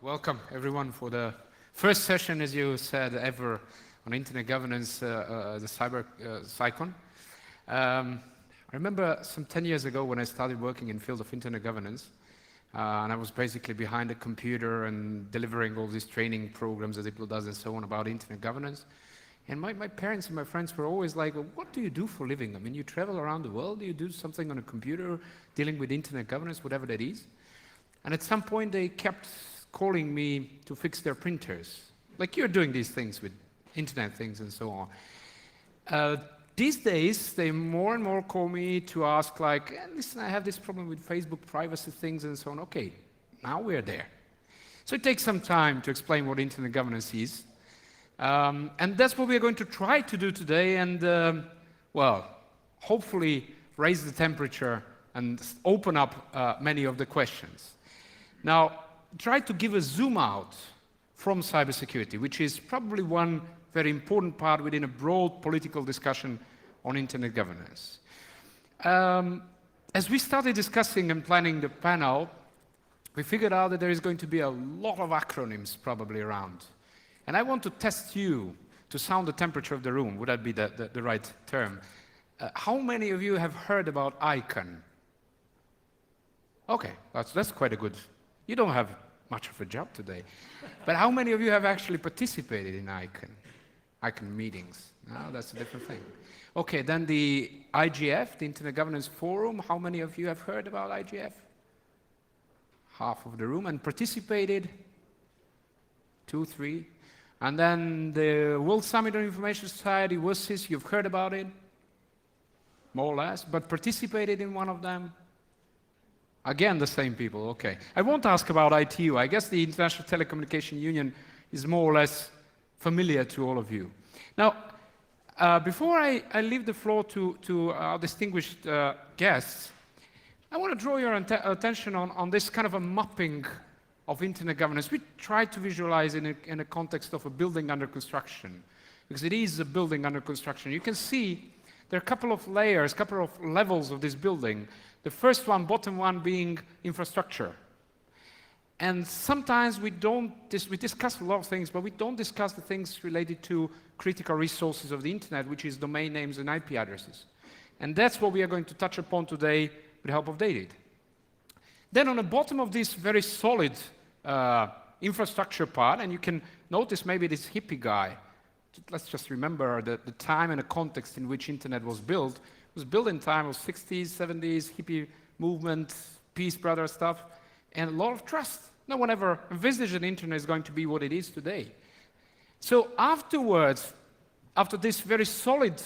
Welcome everyone for the first session, as you said, ever on internet governance, the CyCon. I remember some 10 years ago when I started working in the field of internet governance, and I was basically behind a computer and delivering all these training programs that Ipv6 does and so on about internet governance. And my parents and my friends were always like, well, what do you do for a living? I mean, you travel around the world, do you do something on a computer, dealing with internet governance, whatever that is? And at some point they kept calling me to fix their printers. Like, you're doing these things with internet things and so on. These days, they more and more call me to ask, like, listen, I have this problem with Facebook privacy things and so on. Okay, now we're there. So it takes some time to explain what internet governance is. And that's what we're going to try to do today and, well, hopefully raise the temperature and open up many of the questions. Now, try to give a zoom out from cybersecurity, which is probably one very important part within a broad political discussion on internet governance. As we started discussing and planning the panel, we figured out that there is going to be a lot of acronyms probably around. And I want to test you to sound the temperature of the room. Would that be the right term? How many of you have heard about ICON? Okay, that's quite a good. You don't have much of a job today. But how many of you have actually participated in ICON meetings? No, that's a different thing. Okay, then the IGF, the Internet Governance Forum, how many of you have heard about IGF? Half of the room. And participated? 2, 3. And then the World Summit on Information Society, WSIS, you've heard about it? More or less. But participated in one of them? Again, the same people, okay. I won't ask about ITU. I guess the International Telecommunication Union is more or less familiar to all of you. Now, before I leave the floor to our distinguished guests, I want to draw your attention on this kind of a mapping of internet governance. We try to visualize in a context of a building under construction, because it is a building under construction. You can see there are a couple of layers, a couple of levels of this building. The first one, bottom one, being infrastructure. And sometimes we discuss a lot of things, but we don't discuss the things related to critical resources of the internet, which is domain names and IP addresses. And that's what we are going to touch upon today with the help of David. Then on the bottom of this very solid infrastructure part, and you can notice maybe this hippie guy. Let's just remember the time and the context in which internet was built. It was built in time of 60s, 70s, hippie movement, Peace Brother stuff, and a lot of trust. No one ever envisaged that the internet is going to be what it is today. So afterwards, after this very solid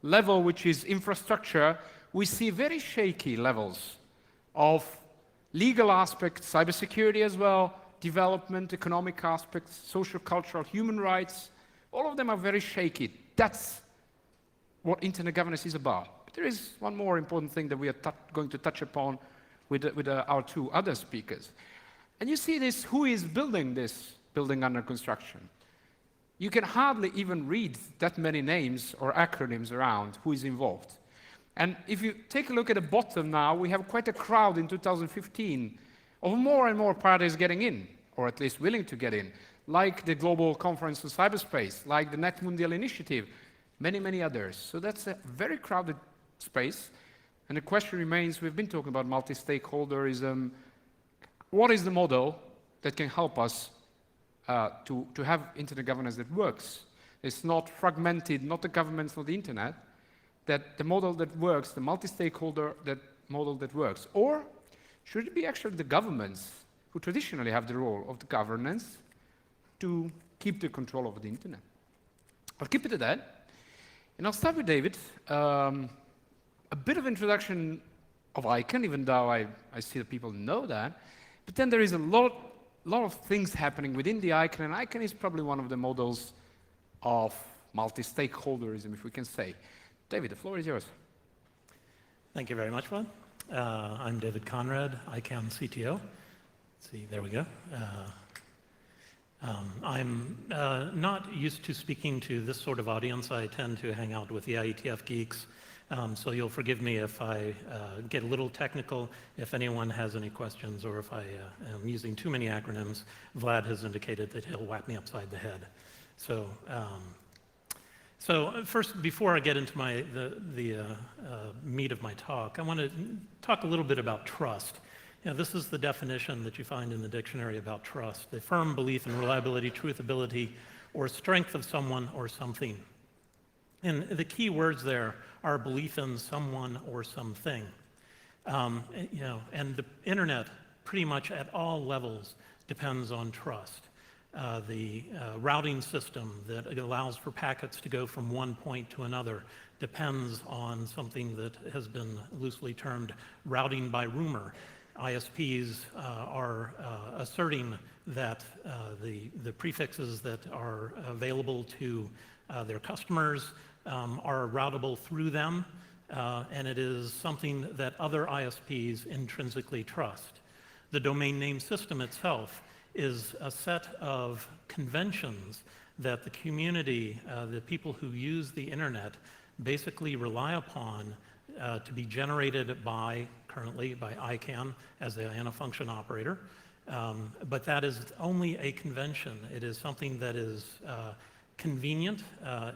level, which is infrastructure, we see very shaky levels of legal aspects, cybersecurity as well, development, economic aspects, social, cultural, human rights. All of them are very shaky. That's what internet governance is about. But there is one more important thing that we are going to touch upon with our two other speakers. And you see this, who is building this building under construction? You can hardly even read that many names or acronyms around who is involved. And if you take a look at the bottom now, we have quite a crowd in 2015 of more and more parties getting in, or at least willing to get in, like the Global Conference on Cyberspace, like the Net Mundial Initiative, many, many others. So that's a very crowded space. And the question remains, we've been talking about multi-stakeholderism. What is the model that can help us to have internet governance that works? It's not fragmented, not the governments, not the internet, that the model that works, the multi-stakeholder model that works. Or should it be actually the governments who traditionally have the role of the governance to keep the control over the internet? I'll keep it at that. And I'll start with David. A bit of introduction of ICON, even though I see that people know that. But then there is a lot of things happening within the ICON, and ICON is probably one of the models of multi-stakeholderism, if we can say. David, the floor is yours. Thank you very much, Ron. I'm David Conrad, ICANN CTO. Let's see, there we go. I'm not used to speaking to this sort of audience. I tend to hang out with the IETF geeks So you'll forgive me if I get a little technical. If anyone has any questions or if I am using too many acronyms, Vlad has indicated that he'll whack me upside the head. So, first, before I get into the meat of my talk, I want to talk a little bit about trust. This is the definition that you find in the dictionary about trust: a firm belief in reliability, truthability, or strength of someone or something. And the key words there are belief in someone or something. And the internet, pretty much at all levels, depends on trust. The routing system that allows for packets to go from one point to another depends on something that has been loosely termed routing by rumor. ISPs are asserting that the prefixes that are available to their customers are routable through them, and it is something that other ISPs intrinsically trust. The domain name system itself is a set of conventions that the community, the people who use the internet, basically rely upon to be generated currently by ICANN as the IANA function operator. But that is only a convention. It is something that is convenient.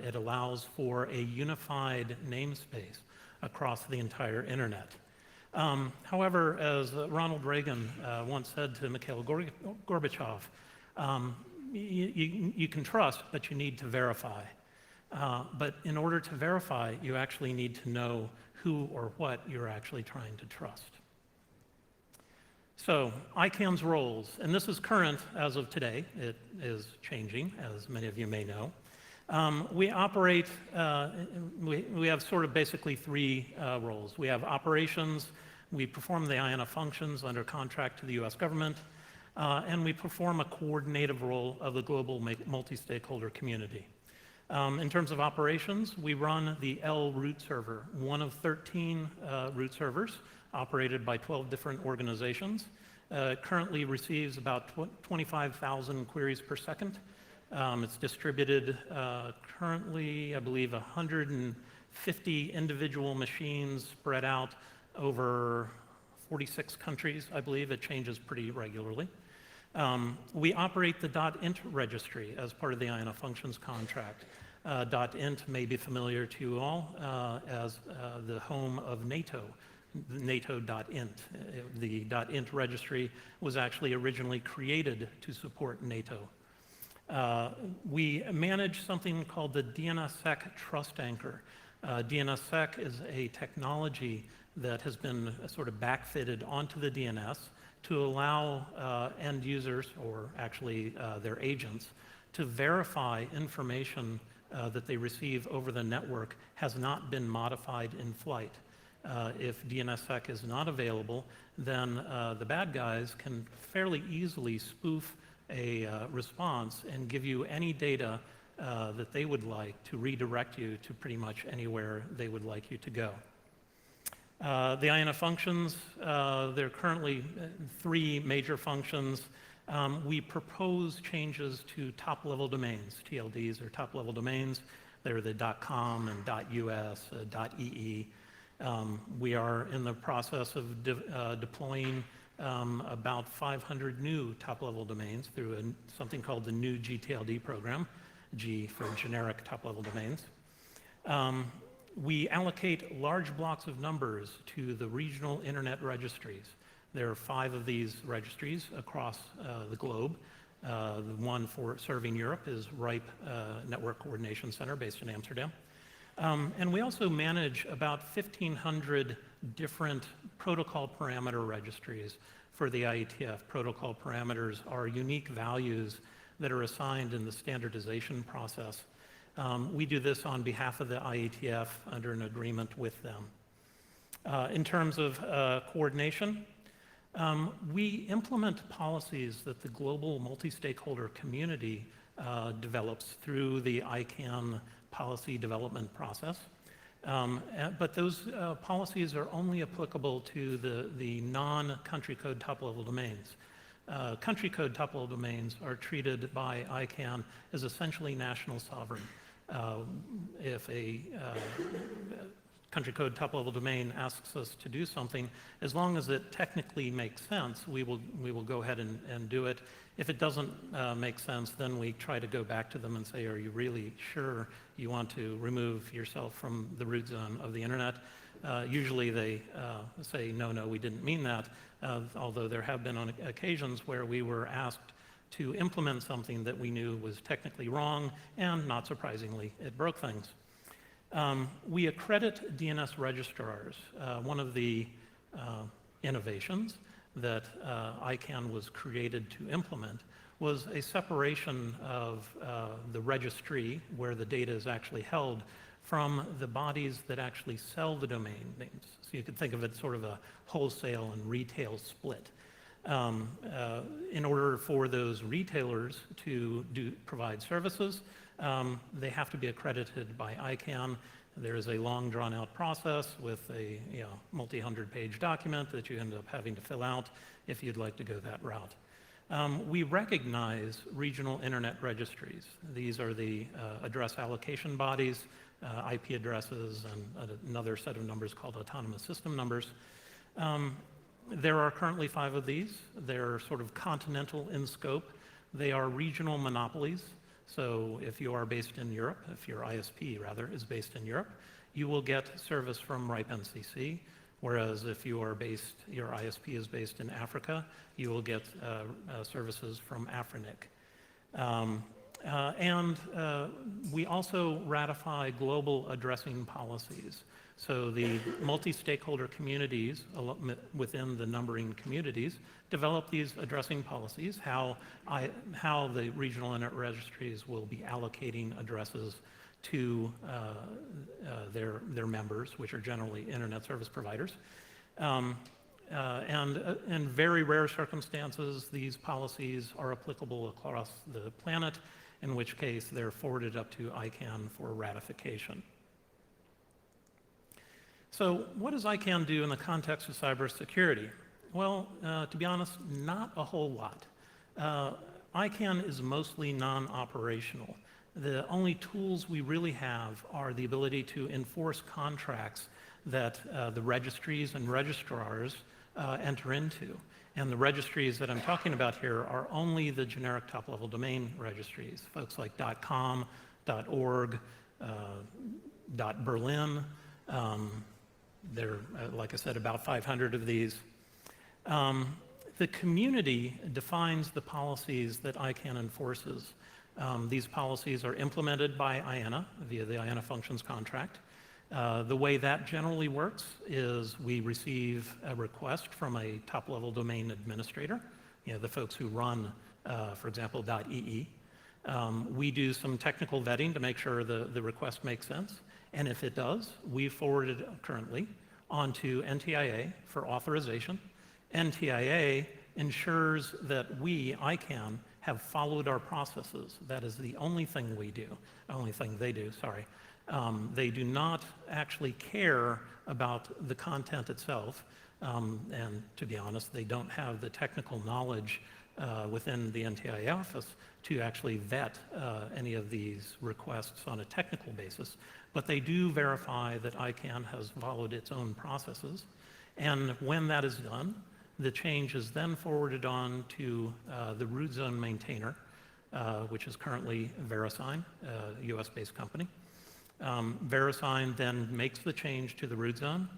It allows for a unified namespace across the entire internet. However, as Ronald Reagan once said to Mikhail Gorbachev, you can trust, but you need to verify. But in order to verify, you actually need to know who or what you're actually trying to trust. So, ICANN's roles, and this is current as of today. It is changing, as many of you may know. We operate, we have sort of basically three roles. We have operations, we perform the IANA functions under contract to the US government, and we perform a coordinative role of the global multi-stakeholder community. In terms of operations, we run the L root server, one of 13 root servers operated by 12 different organizations. Currently receives about 25,000 queries per second. It's distributed currently, I believe, 150 individual machines spread out over 46 countries, I believe. It changes pretty regularly. We operate the .int registry as part of the IANA functions contract. .int may be familiar to you all as the home of NATO, NATO.int. The .int registry was actually originally created to support NATO. We manage something called the DNSSEC Trust Anchor. DNSSEC is a technology that has been sort of backfitted onto the DNS to allow end users, or actually their agents, to verify information that they receive over the network has not been modified in flight. If DNSSEC is not available, then the bad guys can fairly easily spoof a response and give you any data that they would like to redirect you to pretty much anywhere they would like you to go. The IANA functions, there are currently three major functions. We propose changes to top-level domains. TLDs are top-level domains. They're the .com and .us, .ee. We are in the process of deploying about 500 new top-level domains through something called the new GTLD program, G for generic top-level domains. We allocate large blocks of numbers to the regional internet registries. There are 5 of these registries across the globe. The one for serving Europe is RIPE Network Coordination Center based in Amsterdam. And we also manage about 1,500 different protocol parameter registries for the IETF. Protocol parameters are unique values that are assigned in the standardization process. We do this on behalf of the IETF under an agreement with them. In terms of coordination, we implement policies that the global multi-stakeholder community develops through the ICANN policy development process. But those policies are only applicable to the non-country code top-level domains. Country code top-level domains are treated by ICANN as essentially national sovereign. If a country code top-level domain asks us to do something, as long as it technically makes sense, we will go ahead and do it. If it doesn't make sense, then we try to go back to them and say, are you really sure you want to remove yourself from the root zone of the internet? Usually they say, no, we didn't mean that, although there have been on occasions where we were asked to implement something that we knew was technically wrong, and not surprisingly, it broke things. We accredit DNS registrars. One of the innovations that ICANN was created to implement was a separation of the registry, where the data is actually held, from the bodies that actually sell the domain names. So you could think of it sort of a wholesale and retail split. In order for those retailers to provide services, they have to be accredited by ICANN. There is a long drawn-out process with a multi-hundred-page document that you end up having to fill out if you'd like to go that route. We recognize regional internet registries. These are the address allocation bodies, IP addresses, and another set of numbers called autonomous system numbers. There are currently 5 of these. They're sort of continental in scope. They are regional monopolies. So if you are based in Europe, if your ISP rather is based in Europe, you will get service from RIPE-NCC, whereas if your ISP is based in Africa, you will get services from Afrinic. And we also ratify global addressing policies. So the multi-stakeholder communities within the numbering communities develop these addressing policies, how the regional internet registries will be allocating addresses to their members, which are generally internet service providers. And in very rare circumstances, these policies are applicable across the planet, in which case they're forwarded up to ICANN for ratification. So what does ICANN do in the context of cybersecurity? Well, to be honest, not a whole lot. ICANN is mostly non-operational. The only tools we really have are the ability to enforce contracts that the registries and registrars enter into. And the registries that I'm talking about here are only the generic top-level domain registries, folks like .com, .org, .berlin. There are, like I said, about 500 of these. The community defines the policies that ICANN enforces. These policies are implemented by IANA via the IANA Functions contract. The way that generally works is we receive a request from a top-level domain administrator, the folks who run, for example, .ee. We do some technical vetting to make sure the request makes sense. And if it does, we forward it currently onto NTIA for authorization. NTIA ensures that we, ICANN, have followed our processes. That is the only thing we do, only thing they do, sorry. They do not actually care about the content itself. And to be honest, they don't have the technical knowledge within the NTIA office to actually vet any of these requests on a technical basis. But they do verify that ICANN has followed its own processes. And when that is done, the change is then forwarded on to the root zone maintainer, which is currently VeriSign, a US-based company. VeriSign then makes the change to the root zone,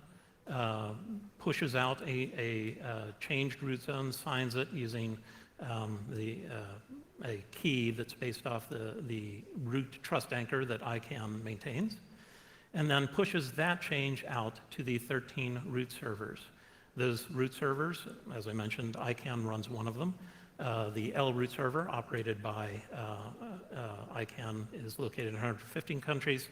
pushes out a changed root zone, signs it using a key that's based off the root trust anchor that ICANN maintains, and then pushes that change out to the 13 root servers. Those root servers, as I mentioned, ICANN runs one of them. The L root server, operated by ICANN, is located in 115 countries.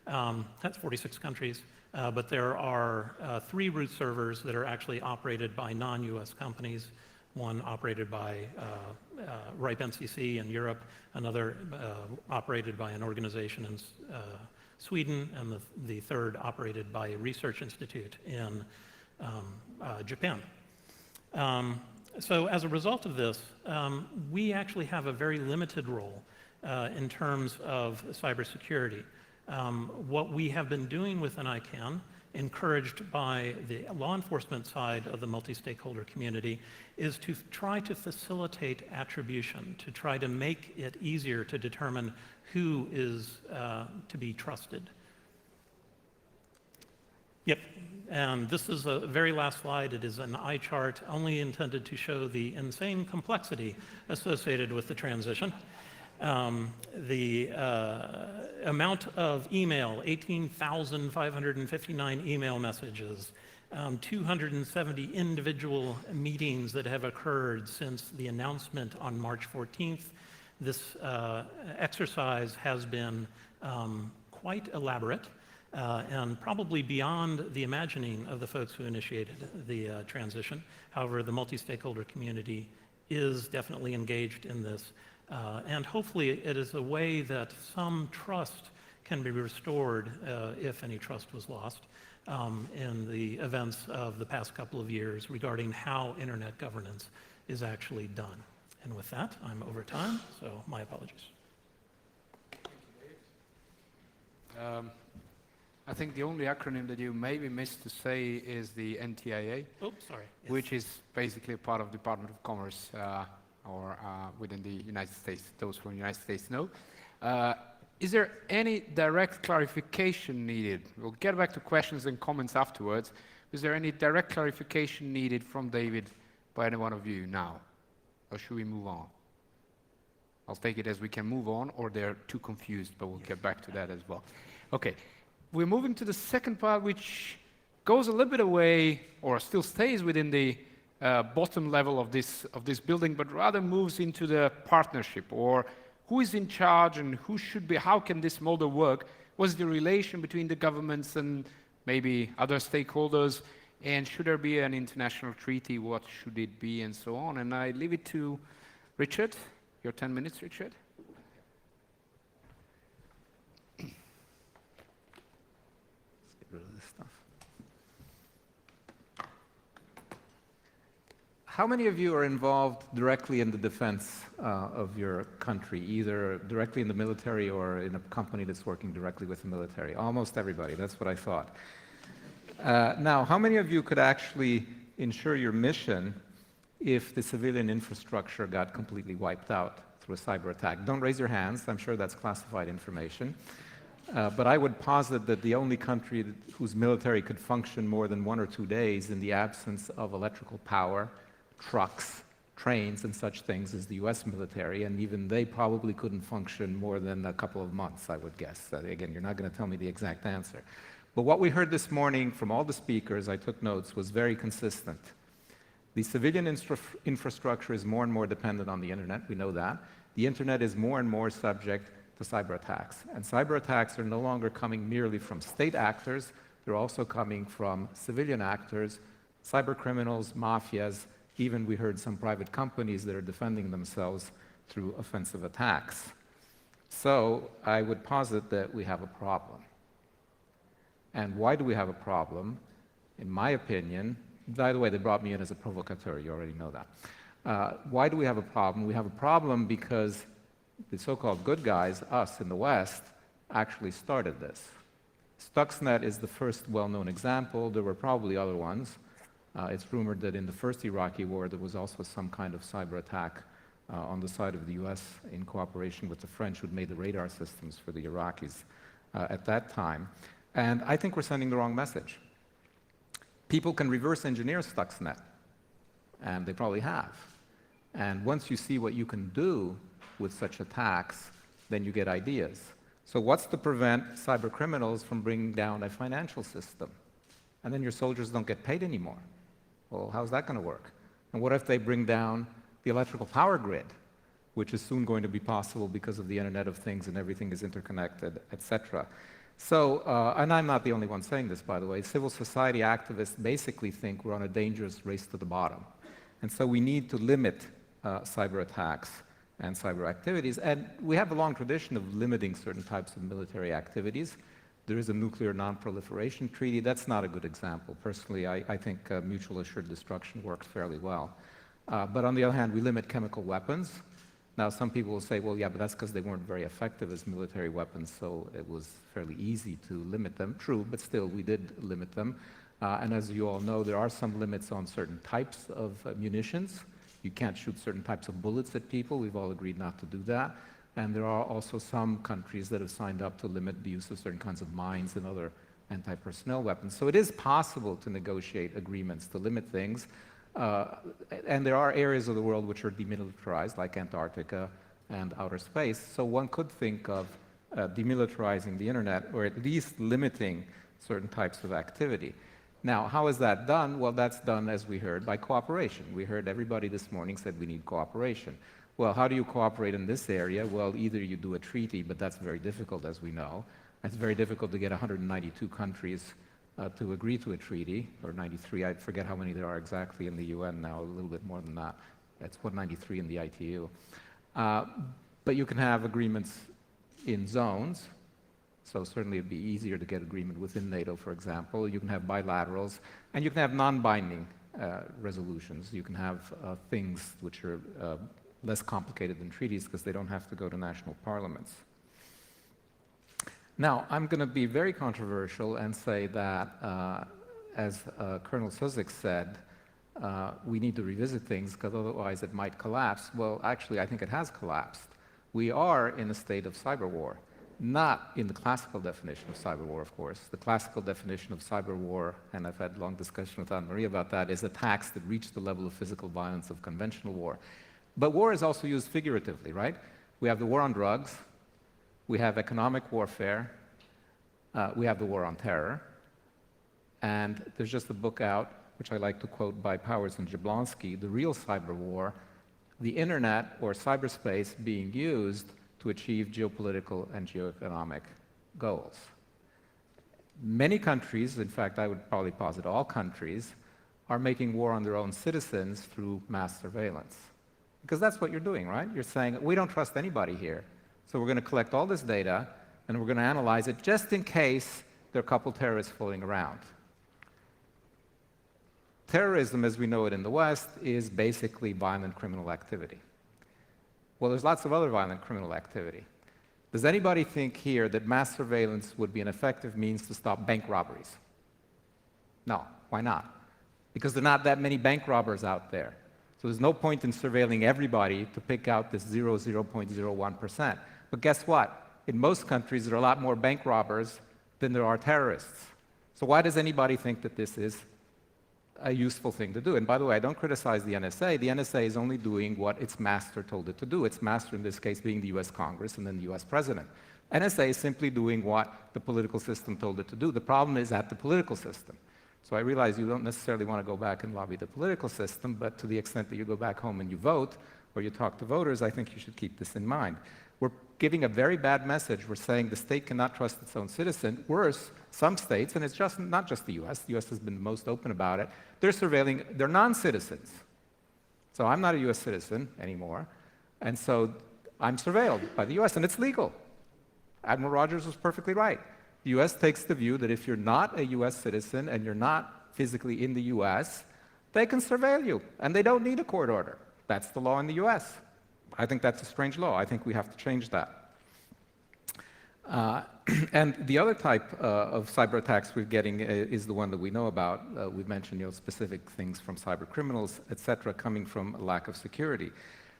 That's 46 countries. But there are 3 root servers that are actually operated by non-US companies. One operated by RIPE-NCC in Europe, another operated by an organization in Sweden, and the third operated by a research institute in Japan. So as a result of this, we actually have a very limited role in terms of cybersecurity. What we have been doing within ICANN encouraged by the law enforcement side of the multi-stakeholder community, is to try to facilitate attribution, to try to make it easier to determine who is to be trusted. Yep, and this is a very last slide. It is an eye chart only intended to show the insane complexity associated with the transition. The amount of email, 18,559 email messages, 270 individual meetings that have occurred since the announcement on March 14th. This exercise has been quite elaborate and probably beyond the imagining of the folks who initiated the transition. However, the multi-stakeholder community is definitely engaged in this. And hopefully it is a way that some trust can be restored, if any trust was lost, in the events of the past couple of years regarding how internet governance is actually done. And with that, I'm over time, so my apologies. Thank you, Dave. I think the only acronym that you maybe missed to say is the NTIA, Sorry. Yes. which is basically a part of the Department of Commerce or within the United States. Those from the United States know. Is there any direct clarification needed? We'll get back to questions and comments afterwards. Is there any direct clarification needed from David by any one of you now? Or should we move on? I'll take it as we can move on, or they're too confused, but we'll get back to that as well. Okay, we're moving to the second part, which goes a little bit away, or still stays within the bottom level of this building, but rather moves into the partnership, or who is in charge and who should be, how can this model work? What's the relation between the governments and maybe other stakeholders? And should there be an international treaty? What should it be? And so on. And I leave it to Richard. Your 10 minutes, Richard. Let's get rid of this stuff. How many of you are involved directly in the defense of your country, either directly in the military or in a company that's working directly with the military? Almost everybody. That's what I thought. Now, how many of you could actually ensure your mission if the civilian infrastructure got completely wiped out through a cyber attack? Don't raise your hands. I'm sure that's classified information. But I would posit that the only country whose military could function more than 1 or 2 days in the absence of electrical power, trucks, trains, and such things is the US military, and even they probably couldn't function more than a couple of months, I would guess. Again, you're not going to tell me the exact answer. But what we heard this morning from all the speakers, I took notes, was very consistent. The civilian infrastructure is more and more dependent on the internet, we know that. The internet is more and more subject to cyber attacks. And cyber attacks are no longer coming merely from state actors, they're also coming from civilian actors, cyber criminals, mafias, even we heard some private companies that are defending themselves through offensive attacks. So I would posit that we have a problem. And why do we have a problem? In my opinion, by the way, they brought me in as a provocateur, you already know that. Why do we have a problem? We have a problem because the so-called good guys, us in the West, actually started this. Stuxnet is the first well-known example. There were probably other ones. It's rumored that in the first Iraqi war, there was also some kind of cyber attack on the side of the US in cooperation with the French, who'd made the radar systems for the Iraqis at that time. And I think we're sending the wrong message. People can reverse engineer Stuxnet, and they probably have. And once you see what you can do with such attacks, then you get ideas. So what's to prevent cyber criminals from bringing down a financial system? And then your soldiers don't get paid anymore. Well, how's that going to work? And what if they bring down the electrical power grid, which is soon going to be possible because of the Internet of Things and everything is interconnected, etc. So, and I'm not the only one saying this, by the way, civil society activists basically think we're on a dangerous race to the bottom. And so we need to limit cyber attacks and cyber activities. And we have a long tradition of limiting certain types of military activities. There is a nuclear non-proliferation treaty. That's not a good example. Personally, I think mutual assured destruction works fairly well. But on the other hand, we limit chemical weapons. Now, some people will say, well, yeah, but that's because they weren't very effective as military weapons, so it was fairly easy to limit them. True, but still, we did limit them. And as you all know, there are some limits on certain types of munitions. You can't shoot certain types of bullets at people. We've all agreed not to do that. And there are also some countries that have signed up to limit the use of certain kinds of mines and other anti-personnel weapons. So it is possible to negotiate agreements to limit things. And there are areas of the world which are demilitarized, like Antarctica and outer space. So one could think of demilitarizing the internet, or at least limiting certain types of activity. Now, how is that done? Well, that's done, as we heard, by cooperation. We heard everybody this morning said we need cooperation. Well, how do you cooperate in this area? Well, either you do a treaty, but that's very difficult, as we know. It's very difficult to get 192 countries to agree to a treaty, or 93, I forget how many there are exactly in the UN now, a little bit more than that. It's 193 in the ITU. But you can have agreements in zones, so certainly it'd be easier to get agreement within NATO, for example. You can have bilaterals, and you can have non-binding resolutions. You can have things which are less complicated than treaties because they don't have to go to national parliaments. Now, I'm going to be very controversial and say that, as Colonel Suzik said, we need to revisit things because otherwise it might collapse. Well, actually, I think it has collapsed. We are in a state of cyber war, not in the classical definition of cyber war, of course. The classical definition of cyber war, and I've had long discussion with Anne-Marie about that, is attacks that reach the level of physical violence of conventional war. But war is also used figuratively, right? We have the war on drugs, we have economic warfare, we have the war on terror, and there's just a book out, which I like to quote by Powers and Jablonski, The Real Cyber War, the internet or cyberspace being used to achieve geopolitical and geoeconomic goals. Many countries, in fact, I would probably posit all countries, are making war on their own citizens through mass surveillance. Because that's what you're doing, right? You're saying, we don't trust anybody here, so we're going to collect all this data, and we're going to analyze it just in case there are a couple terrorists floating around. Terrorism, as we know it in the West, is basically violent criminal activity. Well, there's lots of other violent criminal activity. Does anybody think here that mass surveillance would be an effective means to stop bank robberies? No. Why not? Because there are not that many bank robbers out there. So there's no point in surveilling everybody to pick out this 0.01%. But guess what? In most countries, there are a lot more bank robbers than there are terrorists. So why does anybody think that this is a useful thing to do? And by the way, I don't criticize the NSA. The NSA is only doing what its master told it to do. Its master, in this case, being the US Congress and then the US President. NSA is simply doing what the political system told it to do. The problem is at the political system. So I realize you don't necessarily want to go back and lobby the political system, but to the extent that you go back home and you vote, or you talk to voters, I think you should keep this in mind. We're giving a very bad message. We're saying the state cannot trust its own citizen. Worse, some states, and it's just not just the US has been the most open about it, they're surveilling their non-citizens. So I'm not a US citizen anymore, and so I'm surveilled by the US, and it's legal. Admiral Rogers was perfectly right. The US takes the view that if you're not a US citizen and you're not physically in the US, they can surveil you, and they don't need a court order. That's the law in the US. I think that's a strange law. I think we have to change that. And the other type of cyber attacks we're getting is the one that we know about. We've mentioned specific things from cyber criminals, et cetera, coming from a lack of security.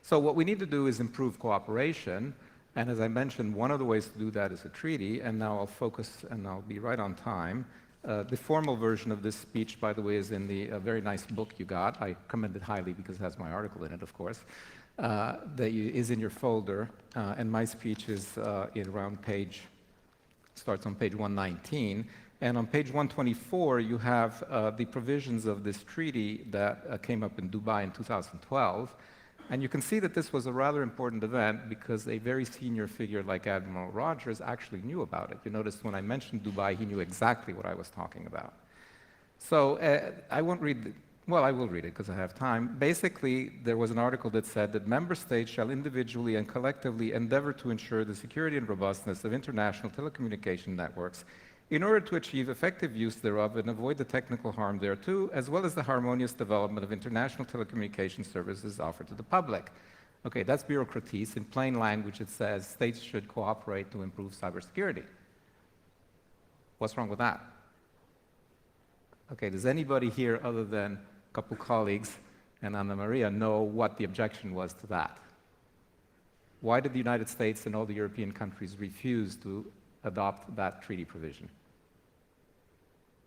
So what we need to do is improve cooperation. And as I mentioned, one of the ways to do that is a treaty. And now I'll focus, and I'll be right on time. The formal version of this speech, by the way, is in the very nice book you got. I commend it highly because it has my article in it, of course. That is in your folder, and my speech is starts on page 119, and on page 124 you have the provisions of this treaty that came up in Dubai in 2012, and you can see that this was a rather important event because a very senior figure like Admiral Rogers actually knew about it. You notice when I mentioned Dubai, he knew exactly what I was talking about. So I won't read well, I will read it because I have time. Basically, there was an article that said that member states shall individually and collectively endeavor to ensure the security and robustness of international telecommunication networks in order to achieve effective use thereof and avoid the technical harm thereto, as well as the harmonious development of international telecommunication services offered to the public. Okay, that's bureaucraties. In plain language, it says states should cooperate to improve cybersecurity. What's wrong with that? Okay, does anybody here, other than a couple colleagues and Anna Maria, know what the objection was to that? Why did the United States and all the European countries refuse to adopt that treaty provision?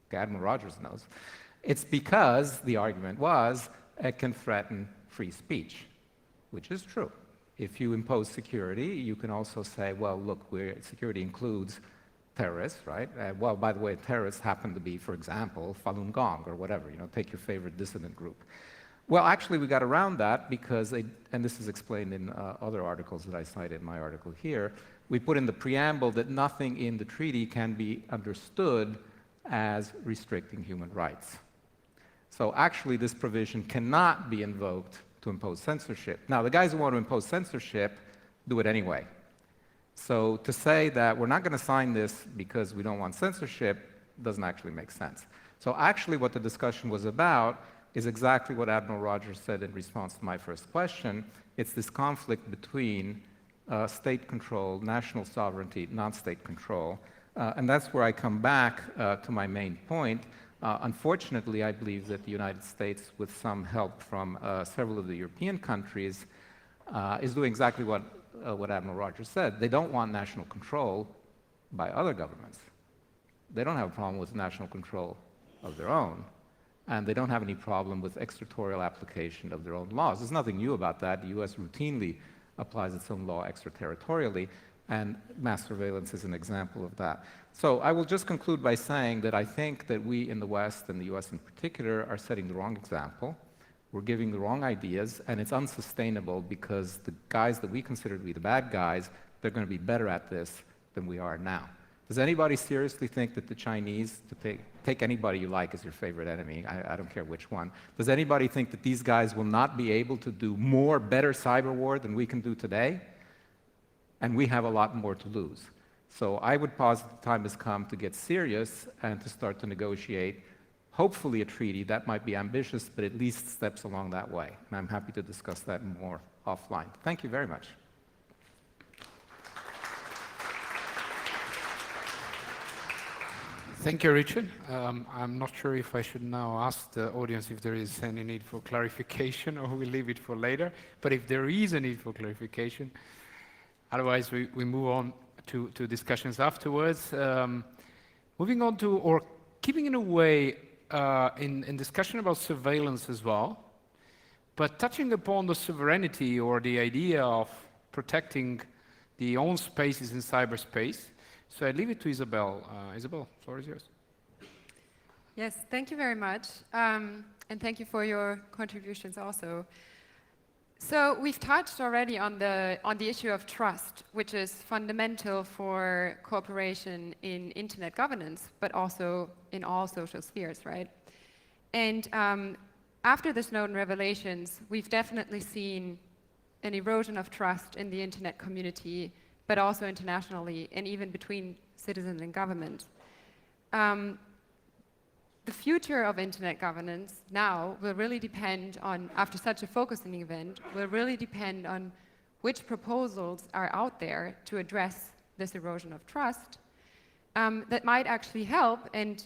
Okay, Admiral Rogers knows. It's because, the argument was, it can threaten free speech, which is true. If you impose security, you can also say, well, look, security includes terrorists, right? Well, by the way, terrorists happen to be, for example, Falun Gong or whatever, take your favorite dissident group. Well, actually, we got around that because, and this is explained in other articles that I cited in my article here, we put in the preamble that nothing in the treaty can be understood as restricting human rights. So actually, this provision cannot be invoked to impose censorship. Now, the guys who want to impose censorship do it anyway. So to say that we're not going to sign this because we don't want censorship doesn't actually make sense. So actually what the discussion was about is exactly what Admiral Rogers said in response to my first question. It's this conflict between state control, national sovereignty, non-state control. And that's where I come back to my main point. Unfortunately, I believe that the United States, with some help from several of the European countries, is doing exactly what Admiral Rogers said. They don't want national control by other governments. They don't have a problem with national control of their own, and they don't have any problem with extraterritorial application of their own laws. There's nothing new about that. The US routinely applies its own law extraterritorially, and mass surveillance is an example of that. So I will just conclude by saying that I think that we in the West, and the US in particular, are setting the wrong example. We're giving the wrong ideas, and it's unsustainable because the guys that we consider to be the bad guys, they're going to be better at this than we are now. Does anybody seriously think that the Chinese, to take anybody you like as your favorite enemy, I don't care which one, does anybody think that these guys will not be able to do more, better cyber war than we can do today? And we have a lot more to lose. So I would posit the time has come to get serious and to start to negotiate, hopefully a treaty that might be ambitious, but at least steps along that way. And I'm happy to discuss that more offline. Thank you very much. Thank you, Richard. I'm not sure if I should now ask the audience if there is any need for clarification or we'll leave it for later. But if there is a need for clarification, otherwise we move on to discussions afterwards. Moving on to, or keeping in a way, in discussion about surveillance as well, but touching upon the sovereignty or the idea of protecting the own spaces in cyberspace. So I leave it to Isabel. Isabel, the floor is yours. Yes, thank you very much. And thank you for your contributions also. So we've touched already on the issue of trust, which is fundamental for cooperation in internet governance, but also in all social spheres, right? And after the Snowden revelations, we've definitely seen an erosion of trust in the internet community, but also internationally, and even between citizens and government. The future of internet governance now will really depend on, after such a focusing event, will really depend on which proposals are out there to address this erosion of trust that might actually help and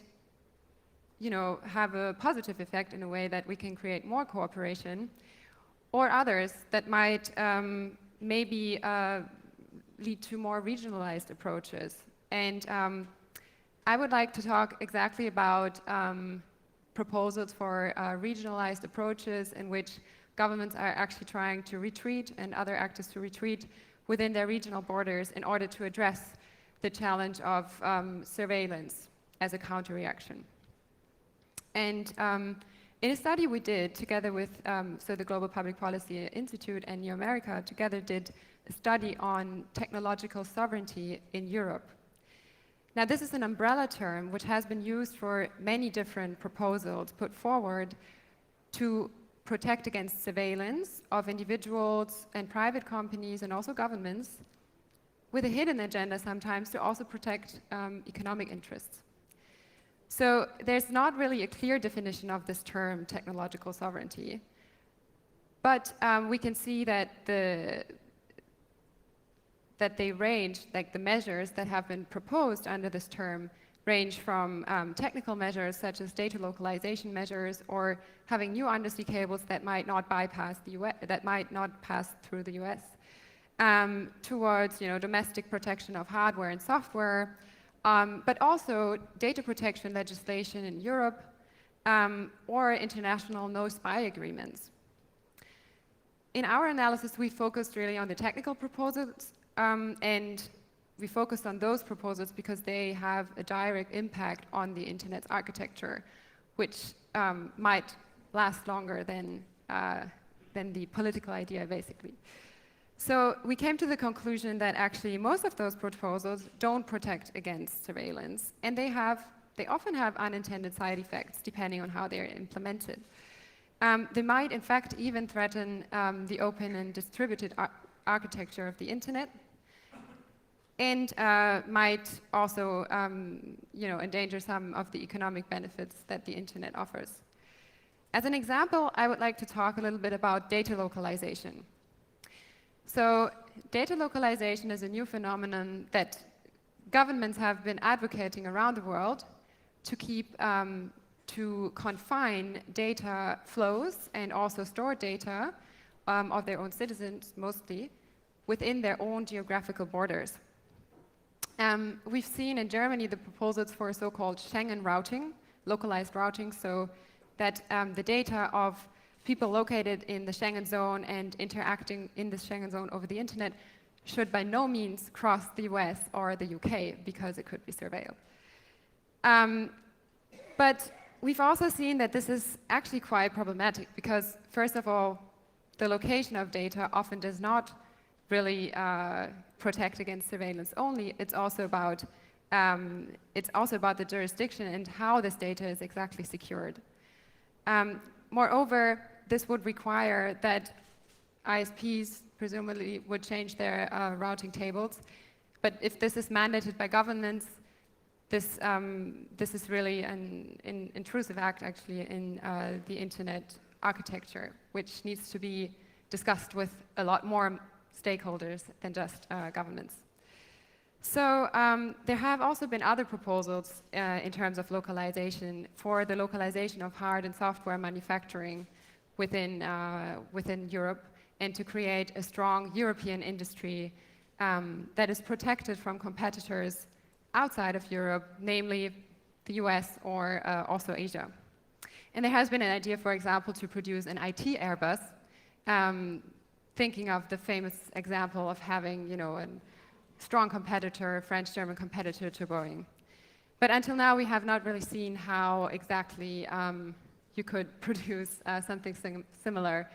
have a positive effect in a way that we can create more cooperation, or others that might maybe lead to more regionalized approaches. And I would like to talk exactly about proposals for regionalized approaches in which governments are actually trying to retreat and other actors to retreat within their regional borders in order to address the challenge of surveillance as a counter-reaction. And in a study we did together with so the Global Public Policy Institute and New America together did a study on technological sovereignty in Europe. Now, this is an umbrella term which has been used for many different proposals put forward to protect against surveillance of individuals and private companies and also governments, with a hidden agenda sometimes to also protect economic interests. So there's not really a clear definition of this term, technological sovereignty. But we can see that they range, like the measures that have been proposed under this term range from technical measures such as data localization measures or having new undersea cables that might not bypass the US, that might not pass through the US, towards domestic protection of hardware and software, but also data protection legislation in Europe or international no-spy agreements. In our analysis, we focused really on the technical proposals, and we focused on those proposals because they have a direct impact on the Internet's architecture, which might last longer than the political idea, basically. So we came to the conclusion that actually most of those proposals don't protect against surveillance, and they often have unintended side effects depending on how they're implemented. They might, in fact, even threaten the open and distributed architecture of the Internet, and might also endanger some of the economic benefits that the Internet offers. As an example, I would like to talk a little bit about data localization. So data localization is a new phenomenon that governments have been advocating around the world to keep, to confine data flows and also store data of their own citizens, mostly, within their own geographical borders. We've seen in Germany the proposals for so-called Schengen routing, localized routing, so that the data of people located in the Schengen zone and interacting in the Schengen zone over the Internet should by no means cross the US or the UK because it could be surveilled. But we've also seen that this is actually quite problematic because, first of all, the location of data often does not really protect against surveillance only. It's also about the jurisdiction and how this data is exactly secured. Moreover, this would require that ISPs presumably would change their routing tables. But if this is mandated by governments, this is really an intrusive act, actually, in the Internet architecture, which needs to be discussed with a lot more stakeholders than just governments. So there have also been other proposals in terms of localization for the localization of hard and software manufacturing within Europe, and to create a strong European industry that is protected from competitors outside of Europe, namely the US or also Asia. And there has been an idea, for example, to produce an IT Airbus, thinking of the famous example of having, a strong competitor, a French-German competitor to Boeing. But until now, we have not really seen how exactly you could produce something similar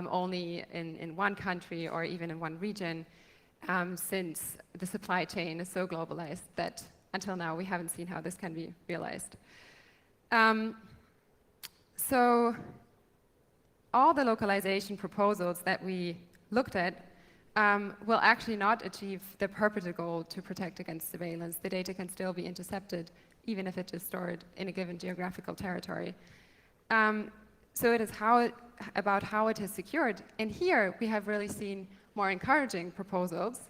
only in one country or even in one region, since the supply chain is so globalized that until now we haven't seen how this can be realized. So all the localization proposals that we looked at will actually not achieve the purported goal to protect against surveillance. The data can still be intercepted, even if it is stored in a given geographical territory. So it is about how it is secured. And here we have really seen more encouraging proposals,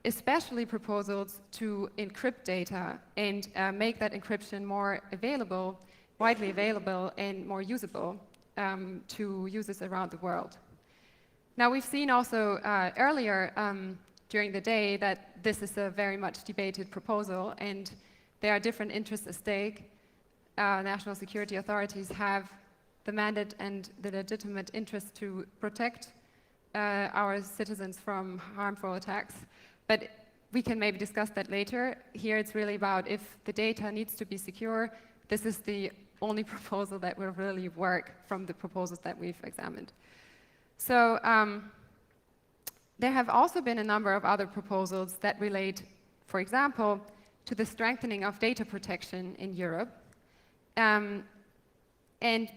especially proposals to encrypt data and make that encryption more available, widely available, and more usable to users around the world. Now, we've seen also earlier during the day that this is a very much debated proposal, and there are different interests at stake. National security authorities have the mandate and the legitimate interest to protect our citizens from harmful attacks. But we can maybe discuss that later. Here it's really about if the data needs to be secure, this is the only proposal that will really work from the proposals that we've examined. So there have also been a number of other proposals that relate, for example, to the strengthening of data protection in Europe. And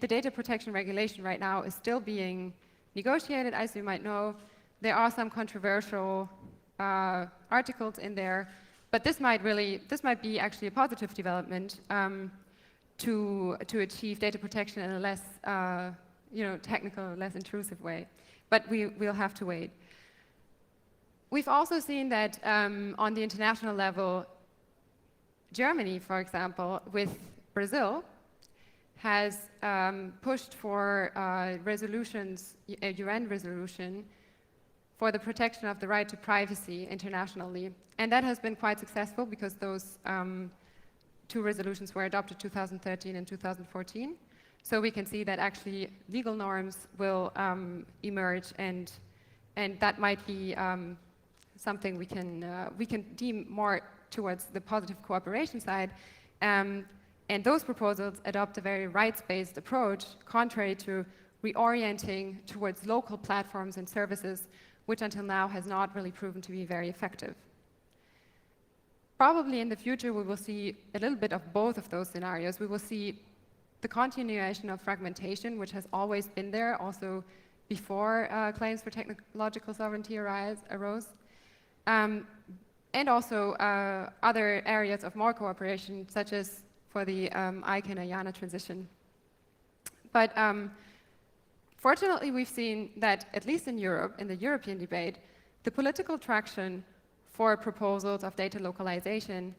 the data protection regulation right now is still being negotiated, as you might know. There are some controversial articles in there, but this might be actually a positive development to achieve data protection in a less technical, less intrusive way. But we'll have to wait. We've also seen that on the international level, Germany, for example, with Brazil, has pushed for resolutions, a UN resolution for the protection of the right to privacy internationally. And that has been quite successful because those two resolutions were adopted 2013 and 2014. So we can see that actually legal norms will emerge, and that might be something we can deem more towards the positive cooperation side. And those proposals adopt a very rights-based approach, contrary to reorienting towards local platforms and services, which until now has not really proven to be very effective. Probably in the future we will see a little bit of both of those scenarios. We will see the continuation of fragmentation, which has always been there, also before claims for technological sovereignty arose, and also other areas of more cooperation, such as for the ICANN-IANA transition. But fortunately, we've seen that, at least in Europe, in the European debate, the political traction for proposals of data localization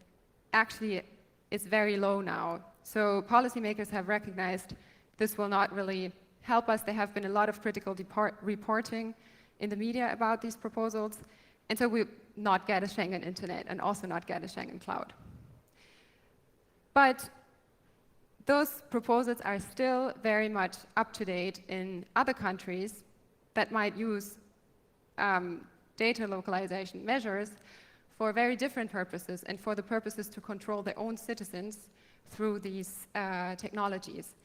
actually is very low now. So policymakers have recognized this will not really help us. There have been a lot of critical reporting in the media about these proposals, and so we'll not get a Schengen internet and also not get a Schengen cloud. But those proposals are still very much up to date in other countries that might use data localization measures for very different purposes and for the purposes to control their own citizens through these technologies.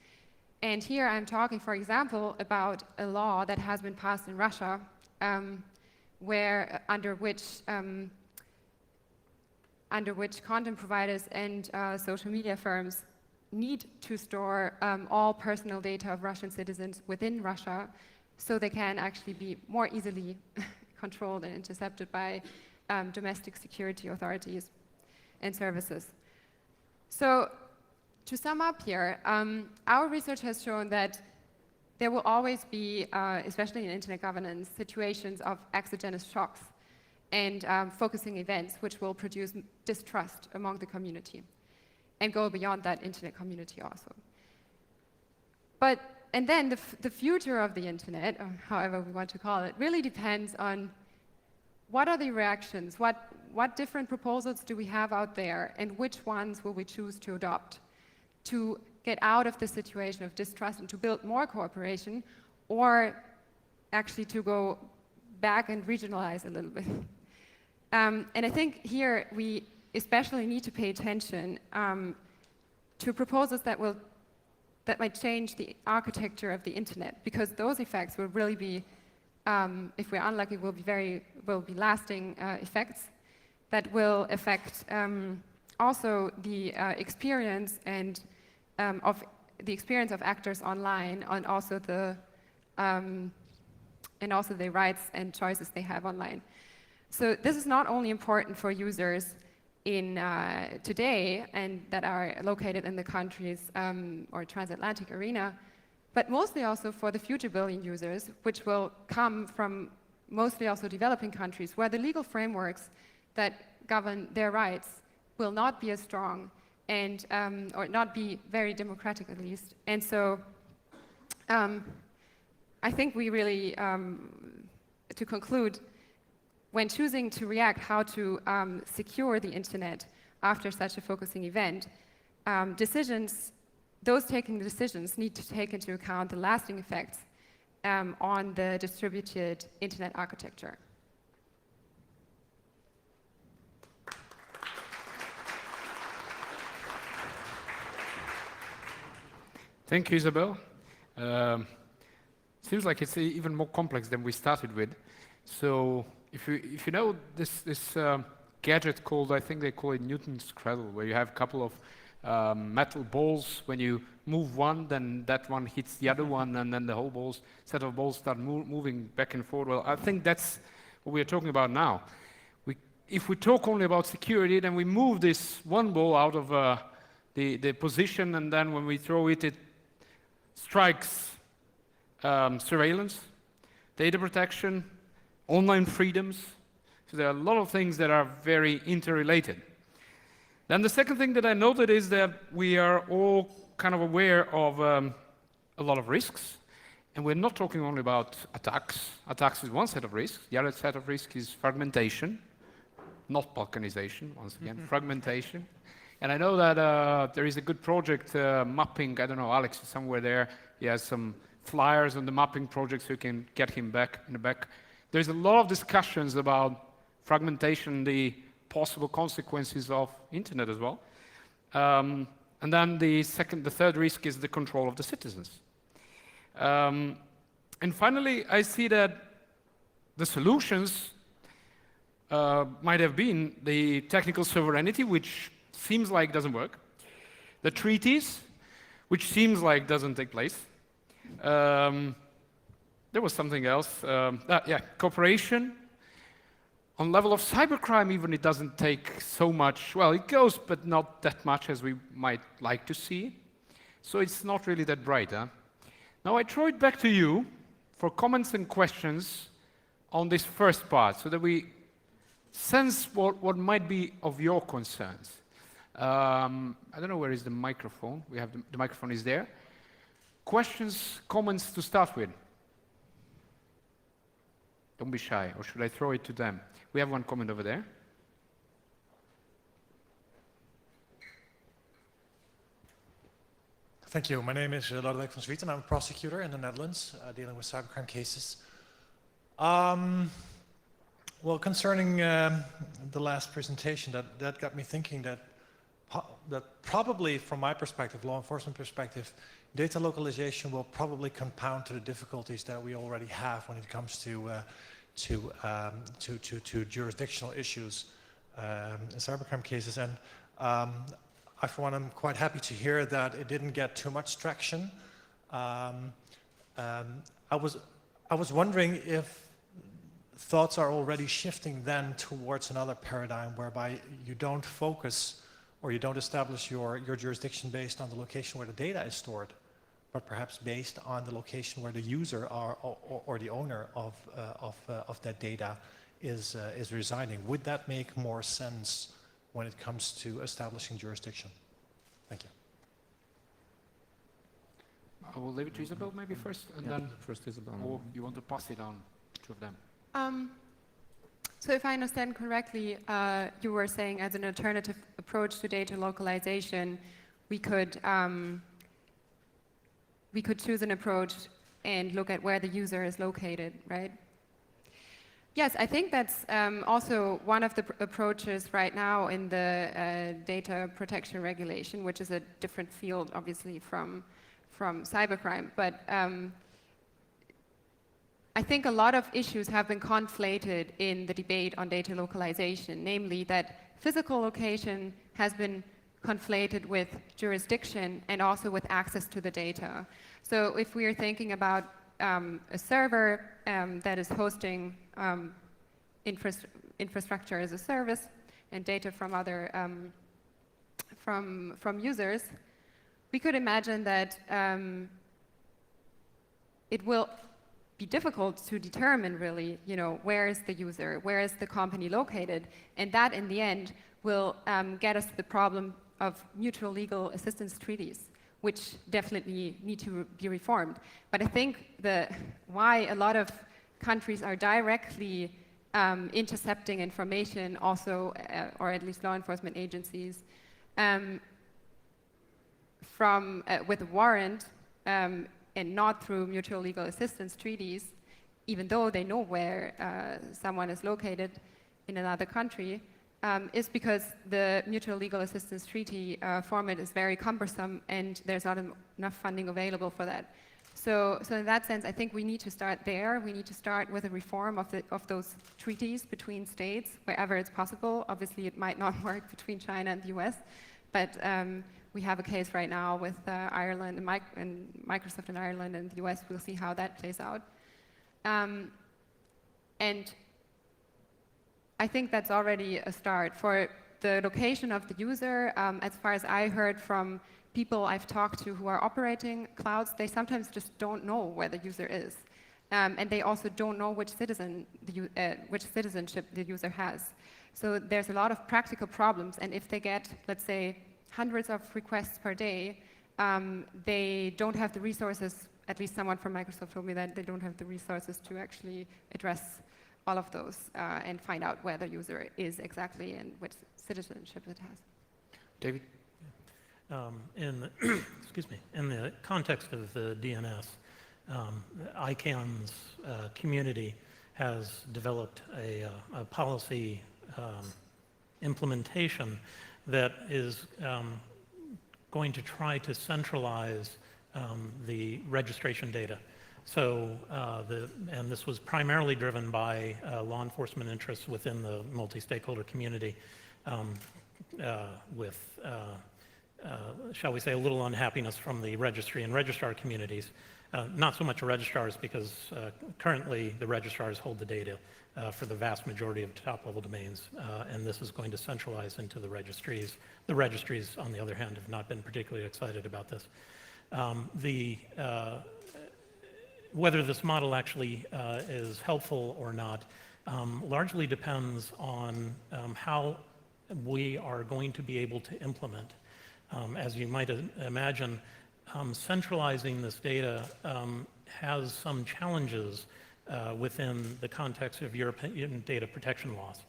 And here I'm talking, for example, about a law that has been passed in Russia, under which content providers and social media firms need to store all personal data of Russian citizens within Russia, so they can actually be more easily controlled and intercepted by domestic security authorities and services. So to sum up here, our research has shown that there will always be, especially in internet governance, situations of exogenous shocks and focusing events which will produce distrust among the community and go beyond that internet community also. And then the future of the internet, or however we want to call it, really depends on what are the reactions, what different proposals do we have out there, and which ones will we choose to adopt to get out of the situation of distrust and to build more cooperation, or actually to go back and regionalize a little bit. And I think here we especially need to pay attention to proposals that might change the architecture of the internet, because those effects will really be, if we're unlucky, will be lasting effects that will affect also the experience and of actors online, and also the rights and choices they have online. So this is not only important for users in today and that are located in the countries or transatlantic arena, but mostly also for the future billion users, which will come from mostly also developing countries, where the legal frameworks that govern their rights will not be as strong and or not be very democratic, at least. And so I think we really, to conclude, when choosing to react how to secure the internet after such a focusing event, those taking the decisions need to take into account the lasting effects on the distributed internet architecture. Thank you, Isabel. Seems like it's even more complex than we started with. So if you know this gadget called, I think they call it Newton's cradle, where you have a couple of metal balls. When you move one, then that one hits the other one, and then the whole set of balls start moving back and forth. Well, I think that's what we're talking about now. If we talk only about security, then we move this one ball out of the position, and then when we throw it, it strikes surveillance, data protection, online freedoms. So there are a lot of things that are very interrelated. Then the second thing that I noted is that we are all kind of aware of a lot of risks. And we're not talking only about attacks. Attacks is one set of risks. The other set of risks is fragmentation, not balkanization, once again, fragmentation. And I know that there is a good project mapping, I don't know, Alex is somewhere there. He has some flyers on the mapping project, so you can get him back in the back. There's a lot of discussions about fragmentation, the possible consequences of internet as well. And then the third risk is the control of the citizens. And finally, I see that the solutions might have been the technical sovereignty, which seems like doesn't work, the treaties, which seems like doesn't take place. There was something else. Cooperation. On level of cybercrime, even it doesn't take so much. Well, it goes, but not that much as we might like to see. So it's not really that bright, huh? Now I throw it back to you for comments and questions on this first part, so that we sense what might be of your concerns. I don't know where is the microphone. We have the microphone is there. Questions, comments to start with. Don't be shy, or should I throw it to them? We have one comment over there. Thank you. My name is Lodewijk van Zwieten. I'm a prosecutor in the Netherlands dealing with cybercrime cases. Well, concerning the last presentation, that got me thinking that probably, from my perspective, law enforcement perspective, data localization will probably compound to the difficulties that we already have when it comes to jurisdictional issues in cybercrime cases. And I, for one, am quite happy to hear that it didn't get too much traction. I was wondering if thoughts are already shifting then towards another paradigm whereby you don't focus or you don't establish your jurisdiction based on the location where the data is stored, but perhaps based on the location where the user or the owner of that data is residing. Would that make more sense when it comes to establishing jurisdiction? Thank you. I will leave it to Isabel maybe first, and then First Isabel. or you want to pass it on, two of them. So if I understand correctly, you were saying as an alternative approach to data localization, we could choose an approach and look at where the user is located, right? Yes, I think that's also one of the approaches right now in the data protection regulation, which is a different field, obviously, from cybercrime. But I think a lot of issues have been conflated in the debate on data localization, namely that physical location has been conflated with jurisdiction and also with access to the data. So if we are thinking about a server that is hosting infrastructure as a service and data from other from users, we could imagine that it will be difficult to determine really, where is the user, where is the company located, and that in the end will get us to the problem of mutual legal assistance treaties, which definitely need to be reformed. But I think why a lot of countries are directly intercepting information also, or at least law enforcement agencies, with a warrant and not through mutual legal assistance treaties, even though they know where someone is located in another country, is because the mutual legal assistance treaty format is very cumbersome and there's not enough funding available for that. So in that sense, I think we need to start there. We need to start with a reform of those treaties between states wherever it's possible. Obviously, it might not work between China and the US, but we have a case right now with Ireland and Microsoft in Ireland and the US. We'll see how that plays out. And I think that's already a start. For the location of the user, as far as I heard from people I've talked to who are operating clouds, they sometimes just don't know where the user is. And they also don't know which citizenship the user has. So there's a lot of practical problems, and if they get, let's say, hundreds of requests per day, they don't have the resources, at least someone from Microsoft told me that they don't have the resources to actually address all of those and find out where the user is exactly and which citizenship it has. David? Excuse me, in the context of the DNS, ICANN's community has developed a policy implementation that is going to try to centralize the registration data. So, and this was primarily driven by law enforcement interests within the multi-stakeholder community with, shall we say, a little unhappiness from the registry and registrar communities. Not so much registrars, because currently the registrars hold the data for the vast majority of top-level domains, and this is going to centralize into the registries. The registries, on the other hand, have not been particularly excited about this. Whether this model actually is helpful or not largely depends on how we are going to be able to implement. As you might imagine, centralizing this data has some challenges within the context of European data protection laws.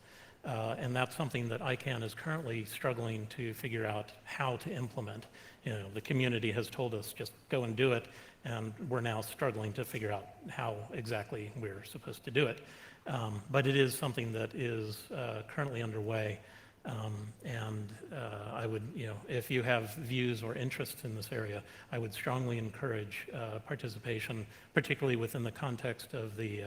And that's something that ICANN is currently struggling to figure out how to implement. You know, the community has told us just go and do it, and we're now struggling to figure out how exactly we're supposed to do it. But it is something that is currently underway. I would, if you have views or interests in this area, I would strongly encourage participation, particularly within the context of the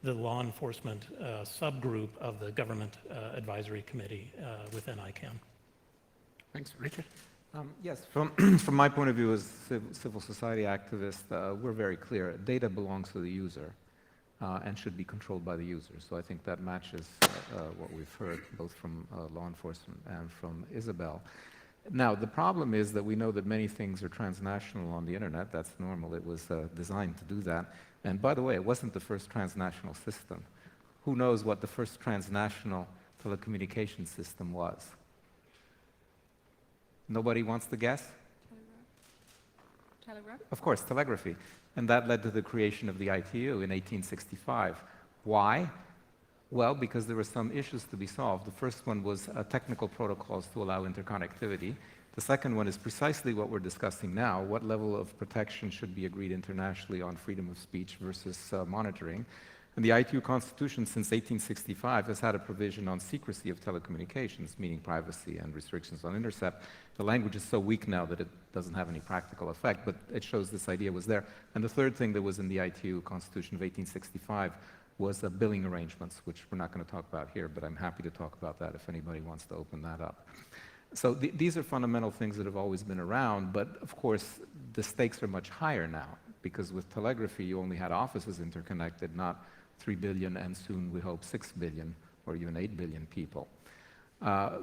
law enforcement subgroup of the Government Advisory Committee within ICANN. Thanks. Richard? Yes, from my point of view as civil society activist, we're very clear. Data belongs to the user. And should be controlled by the user. So I think that matches what we've heard both from law enforcement and from Isabel. Now, the problem is that we know that many things are transnational on the internet. That's normal. It was designed to do that. And by the way, it wasn't the first transnational system. Who knows what the first transnational telecommunication system was? Nobody wants to guess? Telegraph? Of course, telegraphy. And that led to the creation of the ITU in 1865. Why? Well, because there were some issues to be solved. The first one was technical protocols to allow interconnectivity. The second one is precisely what we're discussing now. What level of protection should be agreed internationally on freedom of speech versus monitoring? And the ITU Constitution since 1865 has had a provision on secrecy of telecommunications, meaning privacy and restrictions on intercept. The language is so weak now that it doesn't have any practical effect, but it shows this idea was there. And the third thing that was in the ITU Constitution of 1865 was billing arrangements, which we're not going to talk about here, but I'm happy to talk about that if anybody wants to open that up. So these are fundamental things that have always been around, but of course the stakes are much higher now, because with telegraphy you only had offices interconnected, not 3 billion and soon we hope 6 billion or even 8 billion people.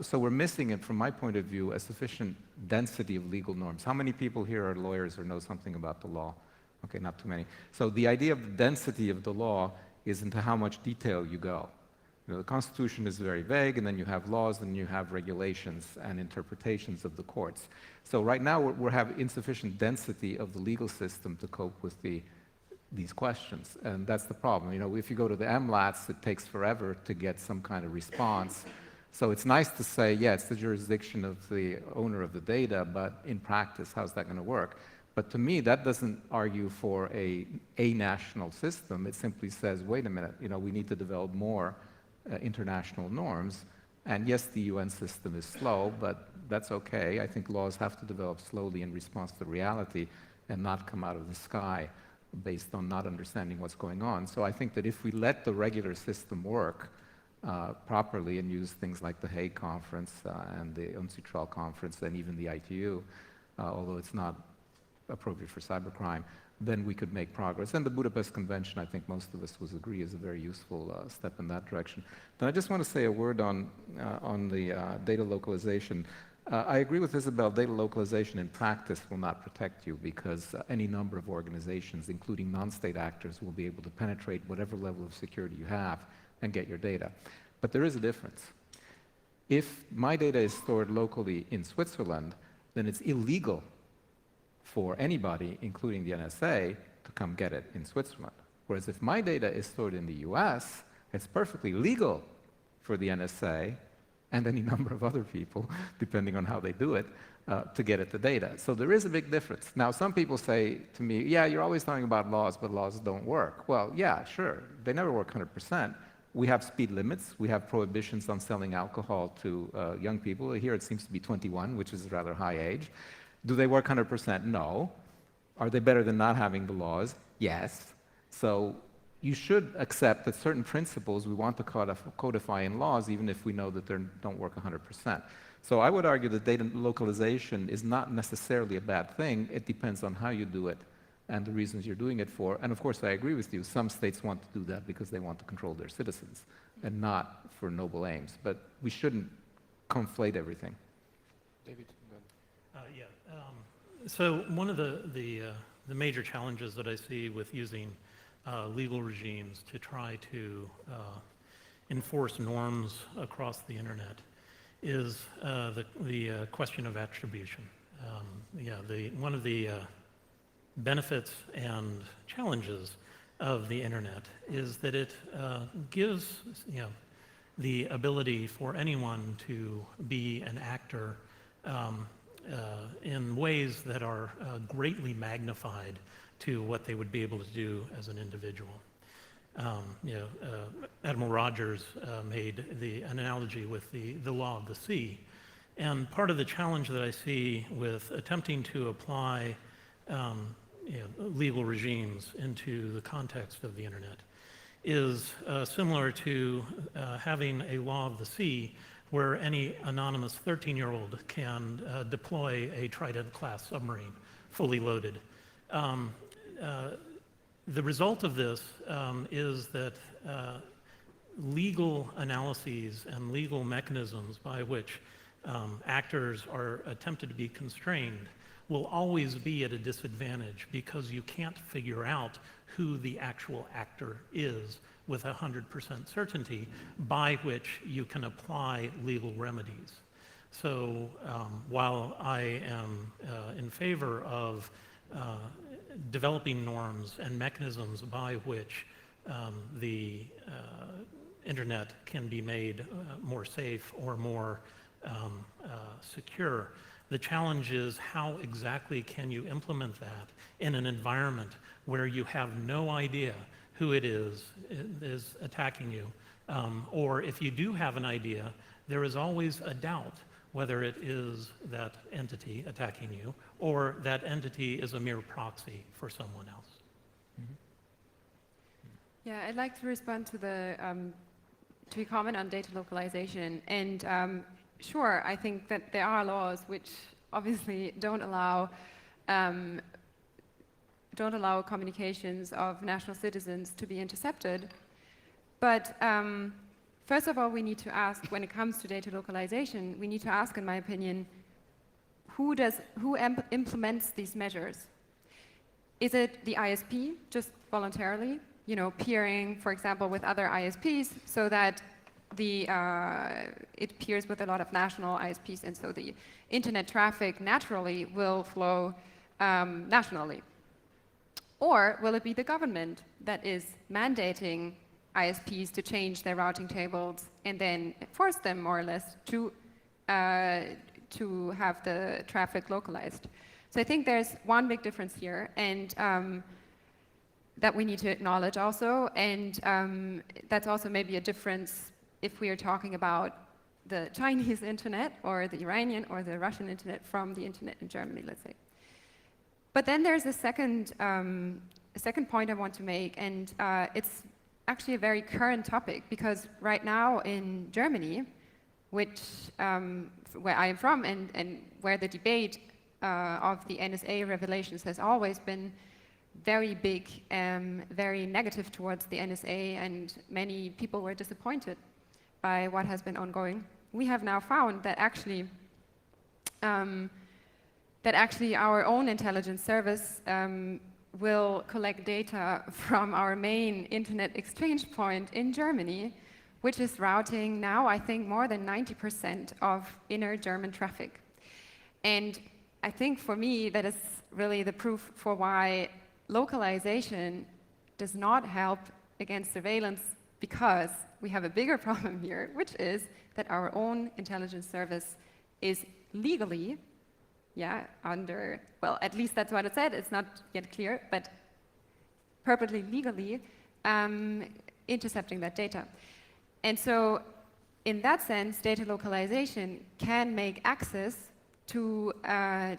So we're missing, it from my point of view, a sufficient density of legal norms. How many people here are lawyers or know something about the law? Okay, not too many. So the idea of the density of the law is into how much detail you go. The Constitution is very vague, and then you have laws, and you have regulations and interpretations of the courts. So right now we have insufficient density of the legal system to cope with these questions, and that's the problem. If you go to the MLATs, it takes forever to get some kind of response. So it's nice to say, yeah, it's the jurisdiction of the owner of the data, but in practice, how's that going to work? But to me, that doesn't argue for a national system. It simply says, wait a minute, we need to develop more international norms. And yes, the UN system is slow, but that's okay. I think laws have to develop slowly in response to reality and not come out of the sky based on not understanding what's going on. So I think that if we let the regular system work properly and use things like the Hague Conference and the UNCITRAL Conference and even the ITU, although it's not appropriate for cybercrime, then we could make progress. And the Budapest Convention, I think most of us would agree, is a very useful step in that direction. Then I just want to say a word on the data localization. I agree with Isabel. Data localization in practice will not protect you because any number of organizations, including non-state actors, will be able to penetrate whatever level of security you have and get your data. But there is a difference. If my data is stored locally in Switzerland, then it's illegal for anybody, including the NSA, to come get it in Switzerland. Whereas if my data is stored in the US, it's perfectly legal for the NSA and any number of other people, depending on how they do it, to get at the data. So there is a big difference. Now, some people say to me, yeah, you're always talking about laws, but laws don't work. Well, yeah, sure. They never work 100%. We have speed limits. We have prohibitions on selling alcohol to young people. Here it seems to be 21, which is a rather high age. Do they work 100%? No. Are they better than not having the laws? Yes. So you should accept that certain principles we want to codify in laws, even if we know that they don't work 100%. So I would argue that data localization is not necessarily a bad thing. It depends on how you do it and the reasons you're doing it for. And of course, I agree with you. Some states want to do that because they want to control their citizens and not for noble aims. But we shouldn't conflate everything. David? So one of the major challenges that I see with using legal regimes to try to enforce norms across the internet is the question of attribution. One of the benefits and challenges of the internet is that it gives the ability for anyone to be an actor in ways that are greatly magnified to what they would be able to do as an individual. Admiral Rogers made the analogy with the law of the sea. And part of the challenge that I see with attempting to apply legal regimes into the context of the internet is similar to having a law of the sea where any anonymous 13-year-old can deploy a Trident-class submarine fully loaded. The result of this is that legal analyses and legal mechanisms by which actors are attempted to be constrained will always be at a disadvantage because you can't figure out who the actual actor is with 100% certainty by which you can apply legal remedies. So while I am in favor of developing norms and mechanisms by which the internet can be made more safe or more secure, the challenge is how exactly can you implement that in an environment where you have no idea who it is attacking you. Or if you do have an idea, there is always a doubt whether it is that entity attacking you or that entity is a mere proxy for someone else. Mm-hmm. Yeah, I'd like to respond to the to your comment on data localization. And sure, I think that there are laws which obviously don't allow communications of national citizens to be intercepted. But first of all, we need to ask, when it comes to data localization, we need to ask, in my opinion, who implements these measures? Is it the ISP, just voluntarily, peering, for example, with other ISPs, so that it peers with a lot of national ISPs, and so the internet traffic naturally will flow nationally? Or will it be the government that is mandating ISPs to change their routing tables and then force them, more or less, to have the traffic localized? So I think there's one big difference here, and that we need to acknowledge also, and that's also maybe a difference if we are talking about the Chinese internet or the Iranian or the Russian internet from the internet in Germany, let's say. But then there's a second point I want to make, and it's actually a very current topic, because right now in Germany, which where I am from, and where the debate of the NSA revelations has always been very big, very negative towards the NSA, and many people were disappointed by what has been ongoing. We have now found that actually that actually our own intelligence service will collect data from our main internet exchange point in Germany, which is routing now, I think, more than 90% of inner German traffic. And I think for me, that is really the proof for why localization does not help against surveillance, because we have a bigger problem here, which is that our own intelligence service is legally, under, well, at least that's what it said, it's not yet clear, but perfectly legally intercepting that data. And so in that sense, data localization can make access to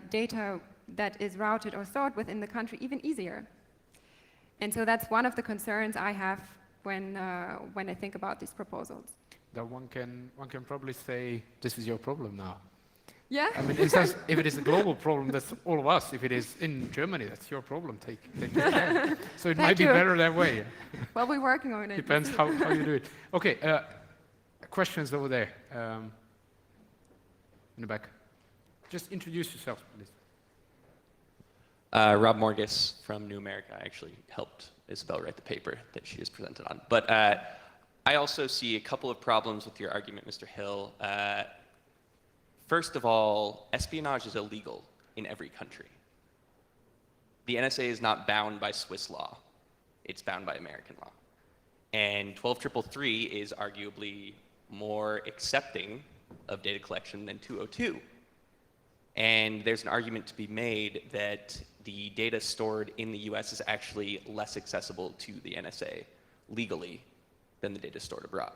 data that is routed or stored within the country even easier. And so that's one of the concerns I have when I think about these proposals. That one can probably say, this is your problem now. Yeah. I mean, it says, if it is a global problem, that's all of us. If it is in Germany, that's your problem. Take it care. So it might be better that way. Well, we're working on it. Depends how you do it. Okay, questions over there. In the back. Just introduce yourself, please. Rob Morgus from New America. I actually helped Isabel write the paper that she has presented on. But I also see a couple of problems with your argument, Mr. Hill. First of all, espionage is illegal in every country. The NSA is not bound by Swiss law. It's bound by American law. And 12333 is arguably more accepting of data collection than 202. And there's an argument to be made that the data stored in the US is actually less accessible to the NSA legally than the data stored abroad.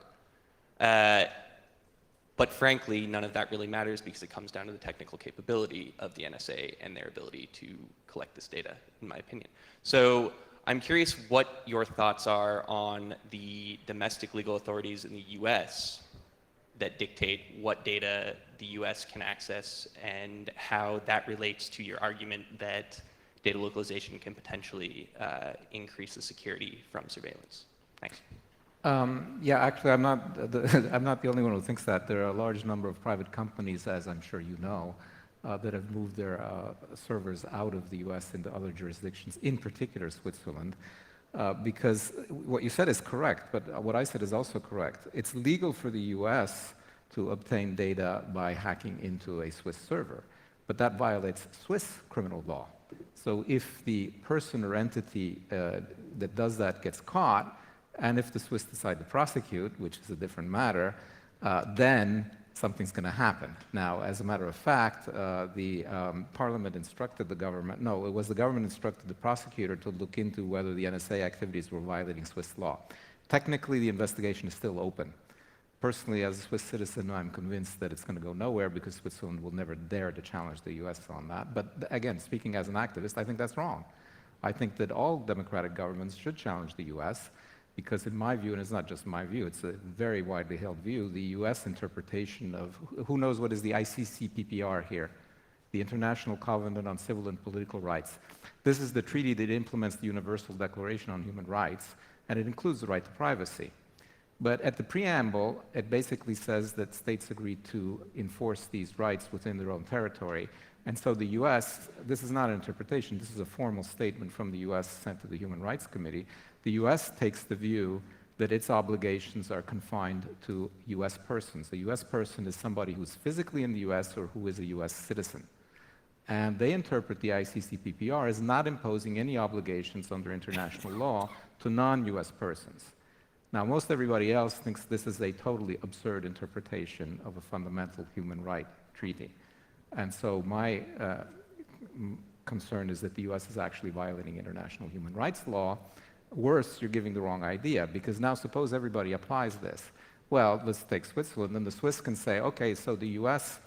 But frankly, none of that really matters because it comes down to the technical capability of the NSA and their ability to collect this data, in my opinion. So I'm curious what your thoughts are on the domestic legal authorities in the US that dictate what data the US can access and how that relates to your argument that data localization can potentially increase the security from surveillance. Thanks. Yeah, actually, I'm not the only one who thinks that. There are a large number of private companies, as I'm sure you know, that have moved their servers out of the US into other jurisdictions, in particular Switzerland, because what you said is correct, but what I said is also correct. It's legal for the US to obtain data by hacking into a Swiss server, but that violates Swiss criminal law. So if the person or entity that does that gets caught, and if the Swiss decide to prosecute, which is a different matter, then something's going to happen. Now, as a matter of fact, the Parliament instructed the government, no, it was the government instructed the prosecutor to look into whether the NSA activities were violating Swiss law. Technically, the investigation is still open. Personally, as a Swiss citizen, I'm convinced that it's going to go nowhere because Switzerland will never dare to challenge the US on that. But again, speaking as an activist, I think that's wrong. I think that all democratic governments should challenge the US because in my view, and it's not just my view, it's a very widely held view, the US interpretation of, who knows what is the ICCPPR here? The International Covenant on Civil and Political Rights. This is the treaty that implements the Universal Declaration on Human Rights, and it includes the right to privacy. But at the preamble, it basically says that states agree to enforce these rights within their own territory. And so the US, this is not an interpretation, this is a formal statement from the US sent to the Human Rights Committee. The US takes the view that its obligations are confined to US persons. A US person is somebody who's physically in the US or who is a US citizen. And they interpret the ICCPPR as not imposing any obligations under international law to non-US persons. Now, most everybody else thinks this is a totally absurd interpretation of a fundamental human right treaty. And so my concern is that the US is actually violating international human rights law. Worse, you're giving the wrong idea, because now suppose everybody applies this. Well, let's take Switzerland, and the Swiss can say, okay, so the US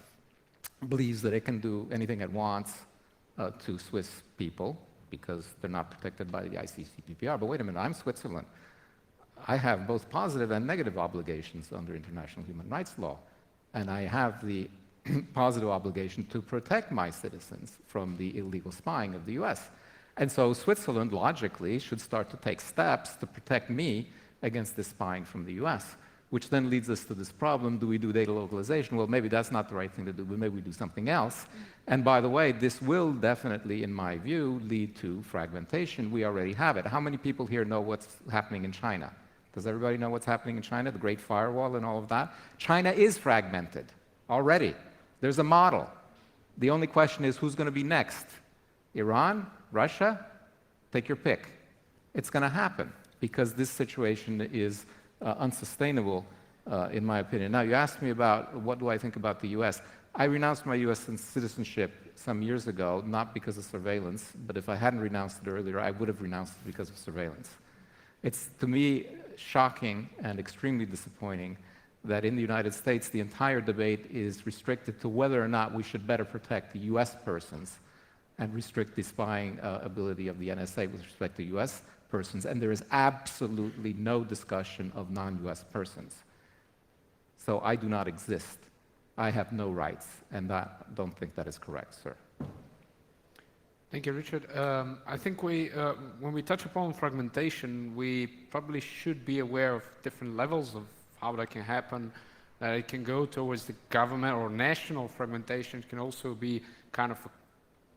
believes that it can do anything it wants to Swiss people because they're not protected by the ICCPPR. But wait a minute, I'm Switzerland. I have both positive and negative obligations under international human rights law, and I have the positive obligation to protect my citizens from the illegal spying of the US. And so Switzerland, logically, should start to take steps to protect me against this spying from the US. which then leads us to this problem: do we do data localization? Well, maybe that's not the right thing to do, but maybe we do something else. And by the way, this will definitely, in my view, lead to fragmentation. We already have it. How many people here know what's happening in China? Does everybody know what's happening in China, the Great Firewall and all of that? China is fragmented already. There's a model. The only question is, who's going to be next? Iran? Russia? Take your pick. It's going to happen because this situation is unsustainable, in my opinion. Now, you asked me about what do I think about the US. I renounced my US citizenship some years ago, not because of surveillance, but if I hadn't renounced it earlier, I would have renounced it because of surveillance. It's, to me, shocking and extremely disappointing that in the United States, the entire debate is restricted to whether or not we should better protect the US persons and restrict the spying ability of the NSA with respect to US persons, and there is absolutely no discussion of non-US persons. So I do not exist. I have no rights, and I don't think that is correct, sir. Thank you, Richard. I think when we touch upon fragmentation, we probably should be aware of different levels of how that can happen. It can go towards the government or national fragmentation. It can also be kind of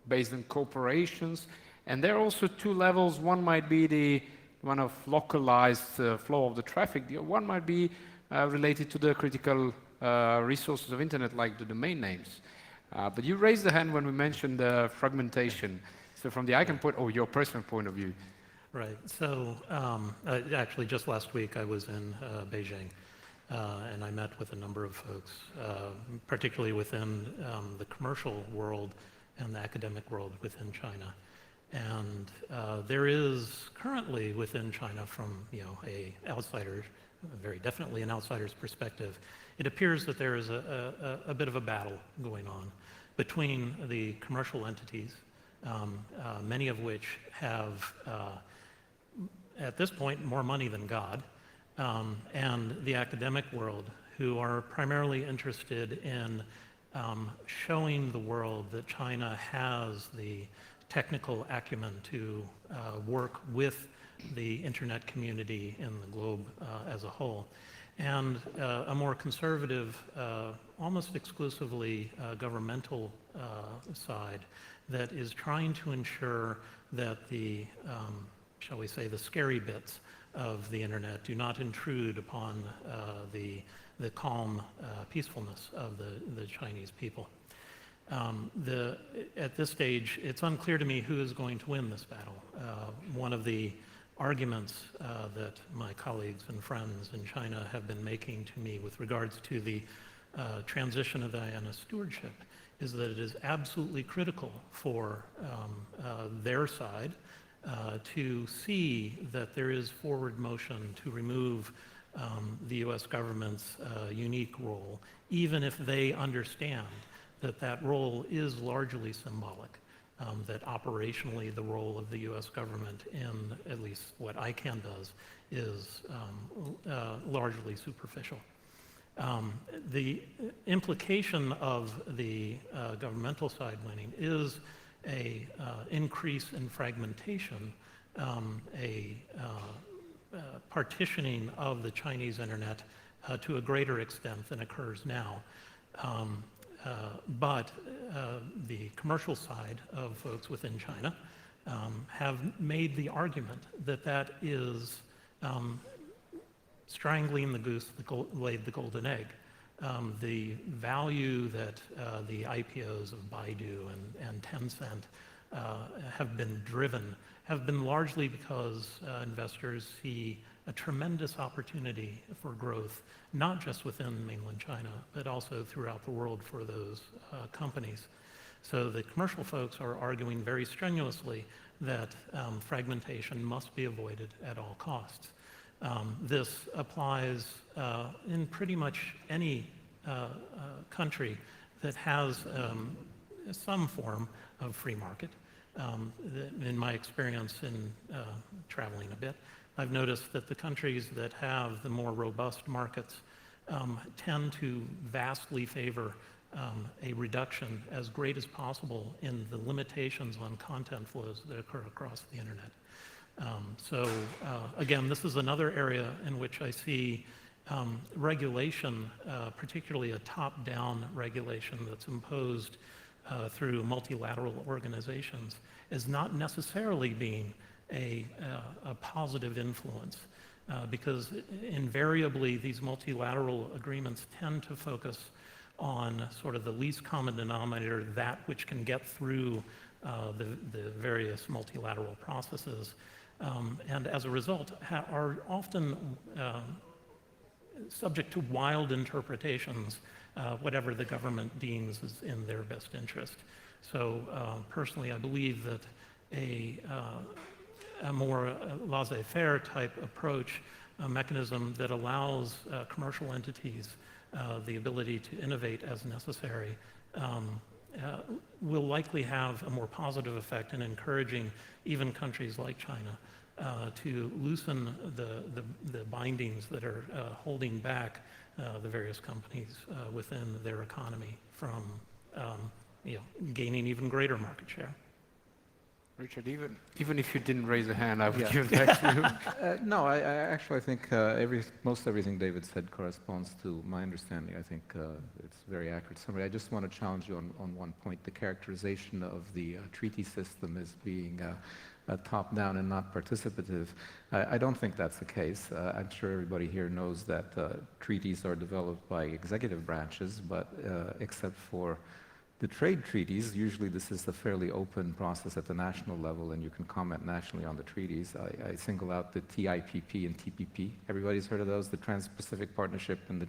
based on corporations. And there are also two levels. One might be the one of localized flow of the traffic. The one might be related to the critical resources of internet, like the domain names. But you raised the hand when we mentioned fragmentation. So from the ICANN point, or your personal point of view. Right. So actually, just last week I was in Beijing, and I met with a number of folks, particularly within the commercial world and the academic world within China. And there is currently within China, from a outsider, very definitely an outsider's perspective, it appears that there is a bit of a battle going on between the commercial entities, many of which have, at this point, more money than God, and the academic world, who are primarily interested in showing the world that China has the technical acumen to work with the internet community in the globe as a whole. And a more conservative, almost exclusively governmental side that is trying to ensure that the, shall we say, the scary bits of the internet do not intrude upon the calm peacefulness of the Chinese people. At this stage, it's unclear to me who is going to win this battle. One of the arguments that my colleagues and friends in China have been making to me with regards to the transition of IANA stewardship is that it is absolutely critical for their side to see that there is forward motion to remove the US government's unique role, even if they understand that that role is largely symbolic. That operationally the role of the US government in at least what ICANN does is largely superficial. The implication of the governmental side winning is a increase in fragmentation, a partitioning of the Chinese internet to a greater extent than occurs now. But the commercial side of folks within China have made the argument that that is strangling the goose that laid the golden egg. The value that the IPOs of Baidu and Tencent have been driven have been largely because investors see a tremendous opportunity for growth, not just within mainland China, but also throughout the world for those companies. So the commercial folks are arguing very strenuously that fragmentation must be avoided at all costs. This applies in pretty much any country that has some form of free market. In my experience in traveling a bit, I've noticed that the countries that have the more robust markets tend to vastly favor a reduction as great as possible in the limitations on content flows that occur across the internet. So again, this is another area in which I see regulation, particularly a top-down regulation that's imposed through multilateral organizations, is not necessarily being a positive influence, because invariably these multilateral agreements tend to focus on sort of the least common denominator, that which can get through the various multilateral processes, and as a result are often subject to wild interpretations, whatever the government deems is in their best interest. So personally, I believe that a more laissez-faire type approach, a mechanism that allows commercial entities the ability to innovate as necessary, will likely have a more positive effect in encouraging even countries like China to loosen the bindings that are holding back the various companies within their economy from gaining even greater market share. Richard, even if you didn't raise a hand, I would Yeah. give that to you. No, I actually think most everything David said corresponds to my understanding. I think it's a very accurate summary. I just want to challenge you on one point. The characterization of the treaty system as being top-down and not participative, I don't think that's the case. I'm sure everybody here knows that treaties are developed by executive branches, but except for the trade treaties, usually this is a fairly open process at the national level, and you can comment nationally on the treaties. I single out the TIPP and TPP. Everybody's heard of those, the Trans-Pacific Partnership and the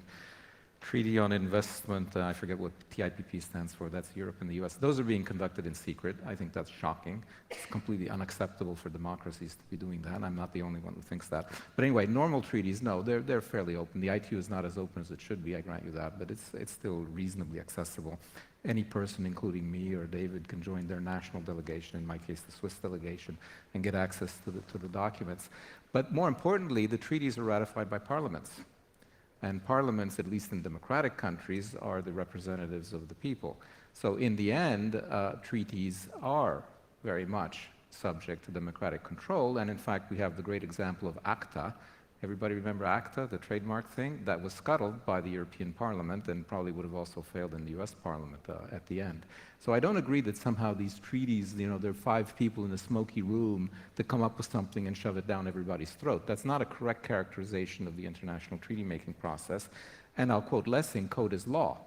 Treaty on Investment. I forget what TIPP stands for. That's Europe and the US. Those are being conducted in secret. I think that's shocking. It's completely unacceptable for democracies to be doing that. I'm not the only one who thinks that. But anyway, normal treaties, no, they're fairly open. The ITU is not as open as it should be, I grant you that, but it's still reasonably accessible. Any person, including me or David, can join their national delegation, in my case the Swiss delegation, and get access to the documents. But more importantly, the treaties are ratified by parliaments. And parliaments, at least in democratic countries, are the representatives of the people. So in the end, treaties are very much subject to democratic control. And in fact, we have the great example of ACTA. Everybody remember ACTA, the trademark thing? That was scuttled by the European Parliament and probably would have also failed in the US Parliament at the end. So I don't agree that somehow these treaties, there are 5 people in a smoky room that come up with something and shove it down everybody's throat. That's not a correct characterization of the international treaty-making process. And I'll quote Lessing, code is law.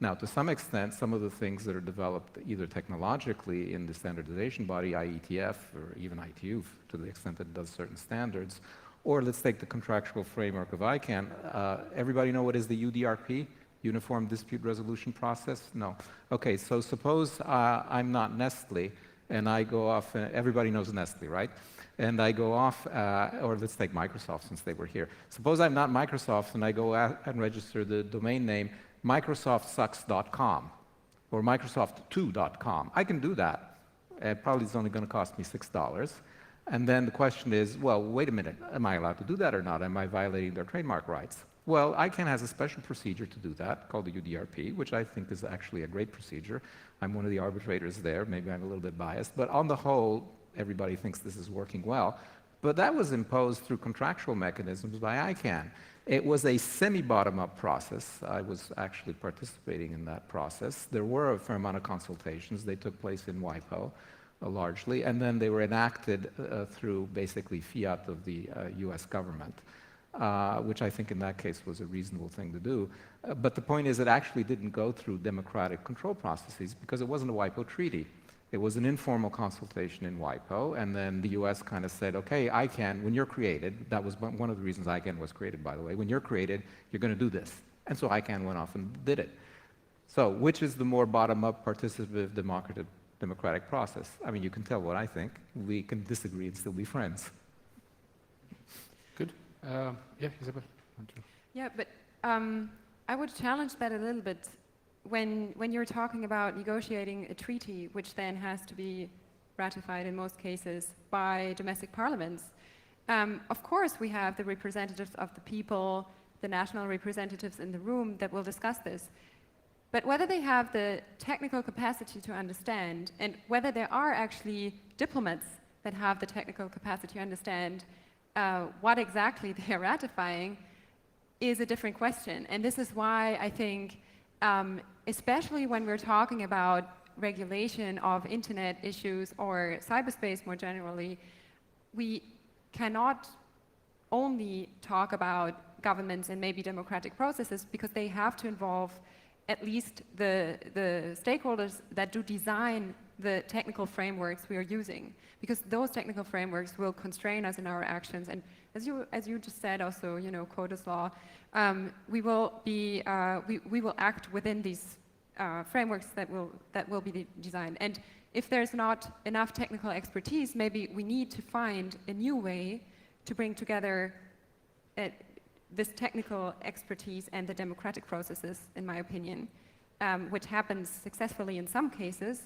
Now, to some extent, some of the things that are developed either technologically in the standardization body, IETF, or even ITU, to the extent that it does certain standards, or let's take the contractual framework of ICANN. Everybody know what is the UDRP? Uniform Dispute Resolution Process? No. Okay, so suppose I'm not Nestle, and I go off, everybody knows Nestle, right? And I go off, or let's take Microsoft since they were here. Suppose I'm not Microsoft, and I go out and register the domain name microsoftsucks.com, or microsoft2.com. I can do that. Probably it's only going to cost me $6. And then the question is, well, wait a minute, am I allowed to do that or not? Am I violating their trademark rights? Well, ICANN has a special procedure to do that, called the UDRP, which I think is actually a great procedure. I'm one of the arbitrators there. Maybe I'm a little bit biased. But on the whole, everybody thinks this is working well. But that was imposed through contractual mechanisms by ICANN. It was a semi-bottom-up process. I was actually participating in that process. There were a fair amount of consultations. They took place in WIPO. Largely, and then they were enacted through basically fiat of the US government, which I think in that case was a reasonable thing to do. But the point is it actually didn't go through democratic control processes because it wasn't a WIPO treaty. It was an informal consultation in WIPO, and then the US kind of said, okay, ICANN, when you're created, that was one of the reasons ICANN was created, by the way, when you're created, you're going to do this. And so ICANN went off and did it. So which is the more bottom-up, participative, democratic process? I mean, you can tell what I think. We can disagree and still be friends. Good. Yeah, Isabel. Yeah, but I would challenge that a little bit. When you're talking about negotiating a treaty, which then has to be ratified in most cases by domestic parliaments, of course we have the representatives of the people, the national representatives in the room that will discuss this. But whether they have the technical capacity to understand, and whether there are actually diplomats that have the technical capacity to understand what exactly they are ratifying, is a different question. And this is why I think, especially when we're talking about regulation of internet issues or cyberspace more generally, we cannot only talk about governments and maybe democratic processes, because they have to involve at least the stakeholders that do design the technical frameworks we are using, because those technical frameworks will constrain us in our actions. And as you just said, also, you know, quotas law, we will act within these frameworks that will be designed. And if there's not enough technical expertise, maybe we need to find a new way to bring together this technical expertise and the democratic processes, in my opinion, which happens successfully in some cases,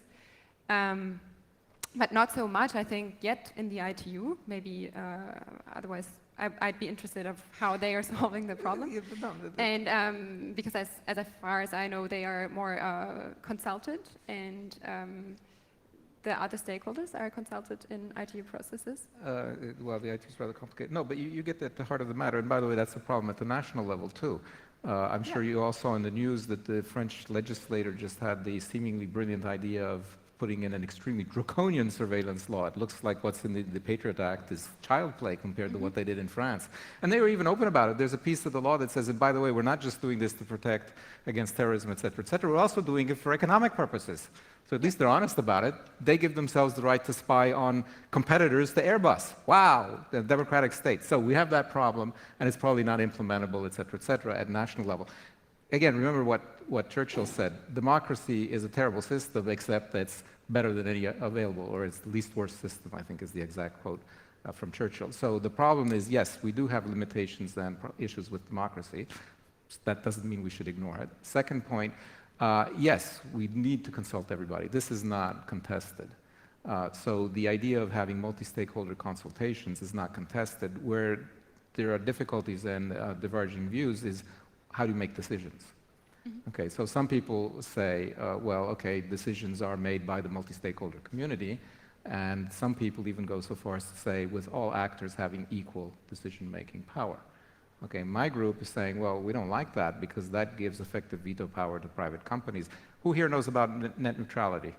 but not so much, I think, yet in the ITU. Maybe otherwise, I'd be interested of how they are solving the problem. And because as far as I know, they are more consulted, and the other stakeholders are consulted in ITU processes. Well, the IT is rather complicated. No, but you get at the heart of the matter. And by the way, that's a problem at the national level, too. I'm sure you all saw in the news that the French legislator just had the seemingly brilliant idea of putting in an extremely draconian surveillance law. It looks like what's in the Patriot Act is child play compared to what they did in France. And they were even open about it. There's a piece of the law that says, and by the way, we're not just doing this to protect against terrorism, et cetera, we're also doing it for economic purposes. So at least they're honest about it. They give themselves the right to spy on competitors to Airbus. Wow, the democratic state. So we have that problem, and it's probably not implementable, et cetera, at national level. Again, remember what Churchill said. Democracy is a terrible system, except that it's better than any available, or it's the least worst system, I think is the exact quote from Churchill. So the problem is, yes, we do have limitations and issues with democracy. That doesn't mean we should ignore it. Second point, yes, we need to consult everybody. This is not contested. So the idea of having multi-stakeholder consultations is not contested. Where there are difficulties and diverging views is how do you make decisions? Okay, so some people say, well, okay, decisions are made by the multi-stakeholder community, and some people even go so far as to say with all actors having equal decision-making power. Okay, my group is saying, well, we don't like that because that gives effective veto power to private companies. Who here knows about net neutrality?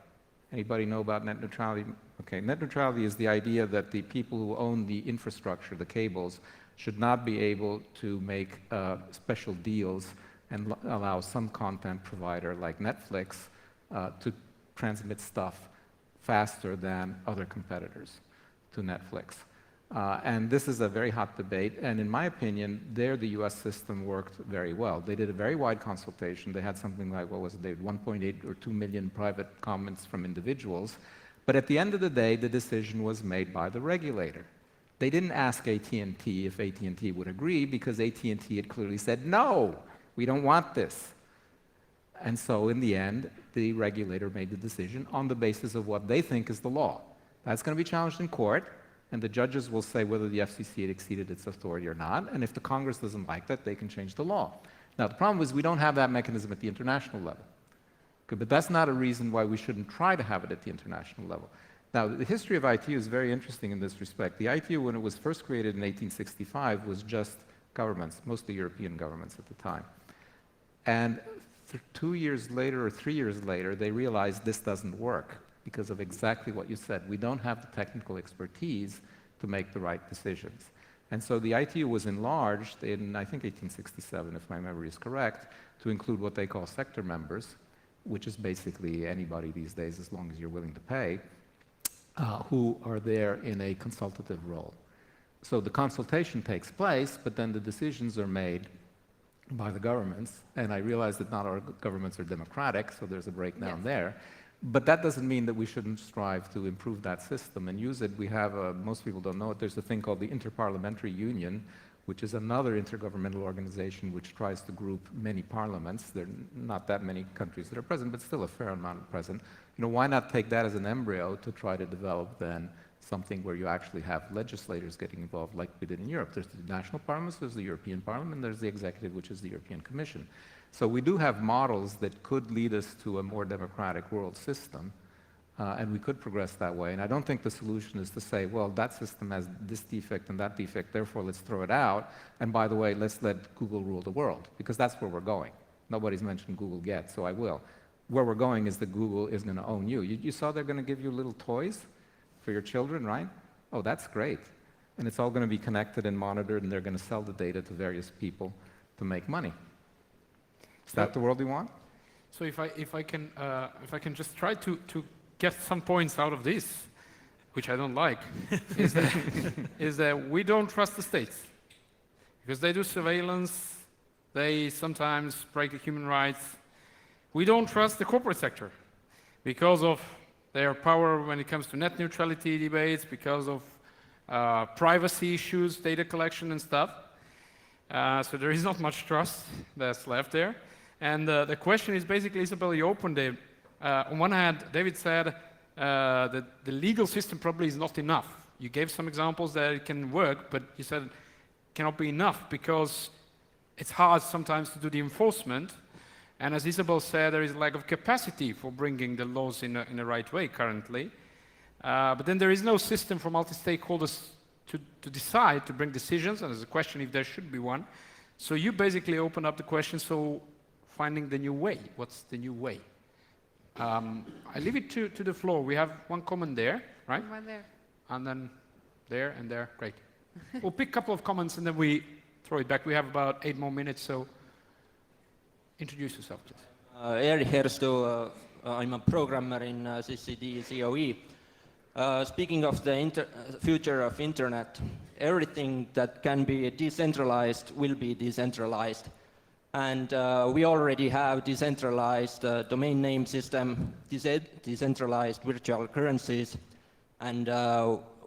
Anybody know about net neutrality? Okay, net neutrality is the idea that the people who own the infrastructure, the cables, should not be able to make special deals and allow some content provider like Netflix to transmit stuff faster than other competitors to Netflix. And this is a very hot debate, and in my opinion, there the US system worked very well. They did a very wide consultation. They had something like, what was it, they had 1.8 or 2 million private comments from individuals, but at the end of the day, the decision was made by the regulator. They didn't ask AT&T if AT&T would agree, because AT&T had clearly said, no, we don't want this. And so in the end, the regulator made the decision on the basis of what they think is the law. That's going to be challenged in court, and the judges will say whether the FCC had exceeded its authority or not, and if the Congress doesn't like that, they can change the law. Now, the problem is we don't have that mechanism at the international level. Okay, but that's not a reason why we shouldn't try to have it at the international level. Now, the history of ITU is very interesting in this respect. The ITU, when it was first created in 1865, was just governments, mostly European governments at the time. And 2 years later or 3 years later, they realized this doesn't work because of exactly what you said. We don't have the technical expertise to make the right decisions. And so the ITU was enlarged in, I think, 1867, if my memory is correct, to include what they call sector members, which is basically anybody these days as long as you're willing to pay, who are there in a consultative role. So the consultation takes place, but then the decisions are made by the governments, and I realize that not all governments are democratic, so there's a breakdown there. But that doesn't mean that we shouldn't strive to improve that system and use it. We have, most people don't know it, there's a thing called the Inter-Parliamentary Union, which is another intergovernmental organization which tries to group many parliaments. There are not that many countries that are present, but still a fair amount present. You know, why not take that as an embryo to try to develop then something where you actually have legislators getting involved like we did in Europe. There's the national parliaments, there's the European Parliament, and there's the executive, which is the European Commission. So we do have models that could lead us to a more democratic world system, and we could progress that way. And I don't think the solution is to say, well, that system has this defect and that defect, therefore let's throw it out. And by the way, let's let Google rule the world, because that's where we're going. Nobody's mentioned Google yet, so I will. Where we're going is that Google is going to own you. You saw they're going to give you little toys for your children, right? Oh, that's great. And it's all going to be connected and monitored, and they're going to sell the data to various people to make money. Is that the world we want? So if I can just try to get some points out of this, which I don't like, is that we don't trust the states. Because they do surveillance, they sometimes break the human rights. We don't trust the corporate sector because of their power when it comes to net neutrality debates, because of privacy issues, data collection and stuff. So there is not much trust that's left there. And the question is basically, Isabel, you opened it. On one hand, David said that the legal system probably is not enough. You gave some examples that it can work, but you said it cannot be enough because it's hard sometimes to do the enforcement. And as Isabel said, there is a lack of capacity for bringing the laws in the right way currently. But then there is no system for multi-stakeholders to decide, to bring decisions, and there's a question if there should be one. So you basically open up the question, so finding the new way. What's the new way? I leave it to the floor. We have one comment there, right? One there. And then there and there. Great. We'll pick a couple of comments and then we throw it back. We have about 8 more minutes, so introduce yourself, please. Eri Hersto, I'm a programmer in CCD COE. Speaking of the future of Internet, everything that can be decentralized will be decentralized. And we already have decentralized domain name system, decentralized virtual currencies, and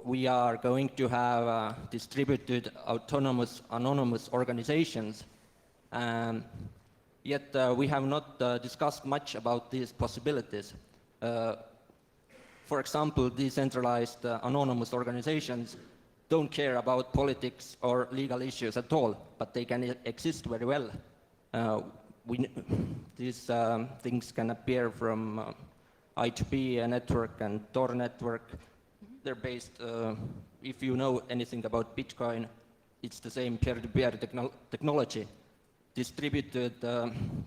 we are going to have distributed autonomous anonymous organizations. Yet we have not discussed much about these possibilities. For example, decentralized anonymous organizations don't care about politics or legal issues at all, but they can exist very well. These things can appear from I2P network and Tor network. They're based, if you know anything about Bitcoin, it's the same peer-to-peer technology. Distributed,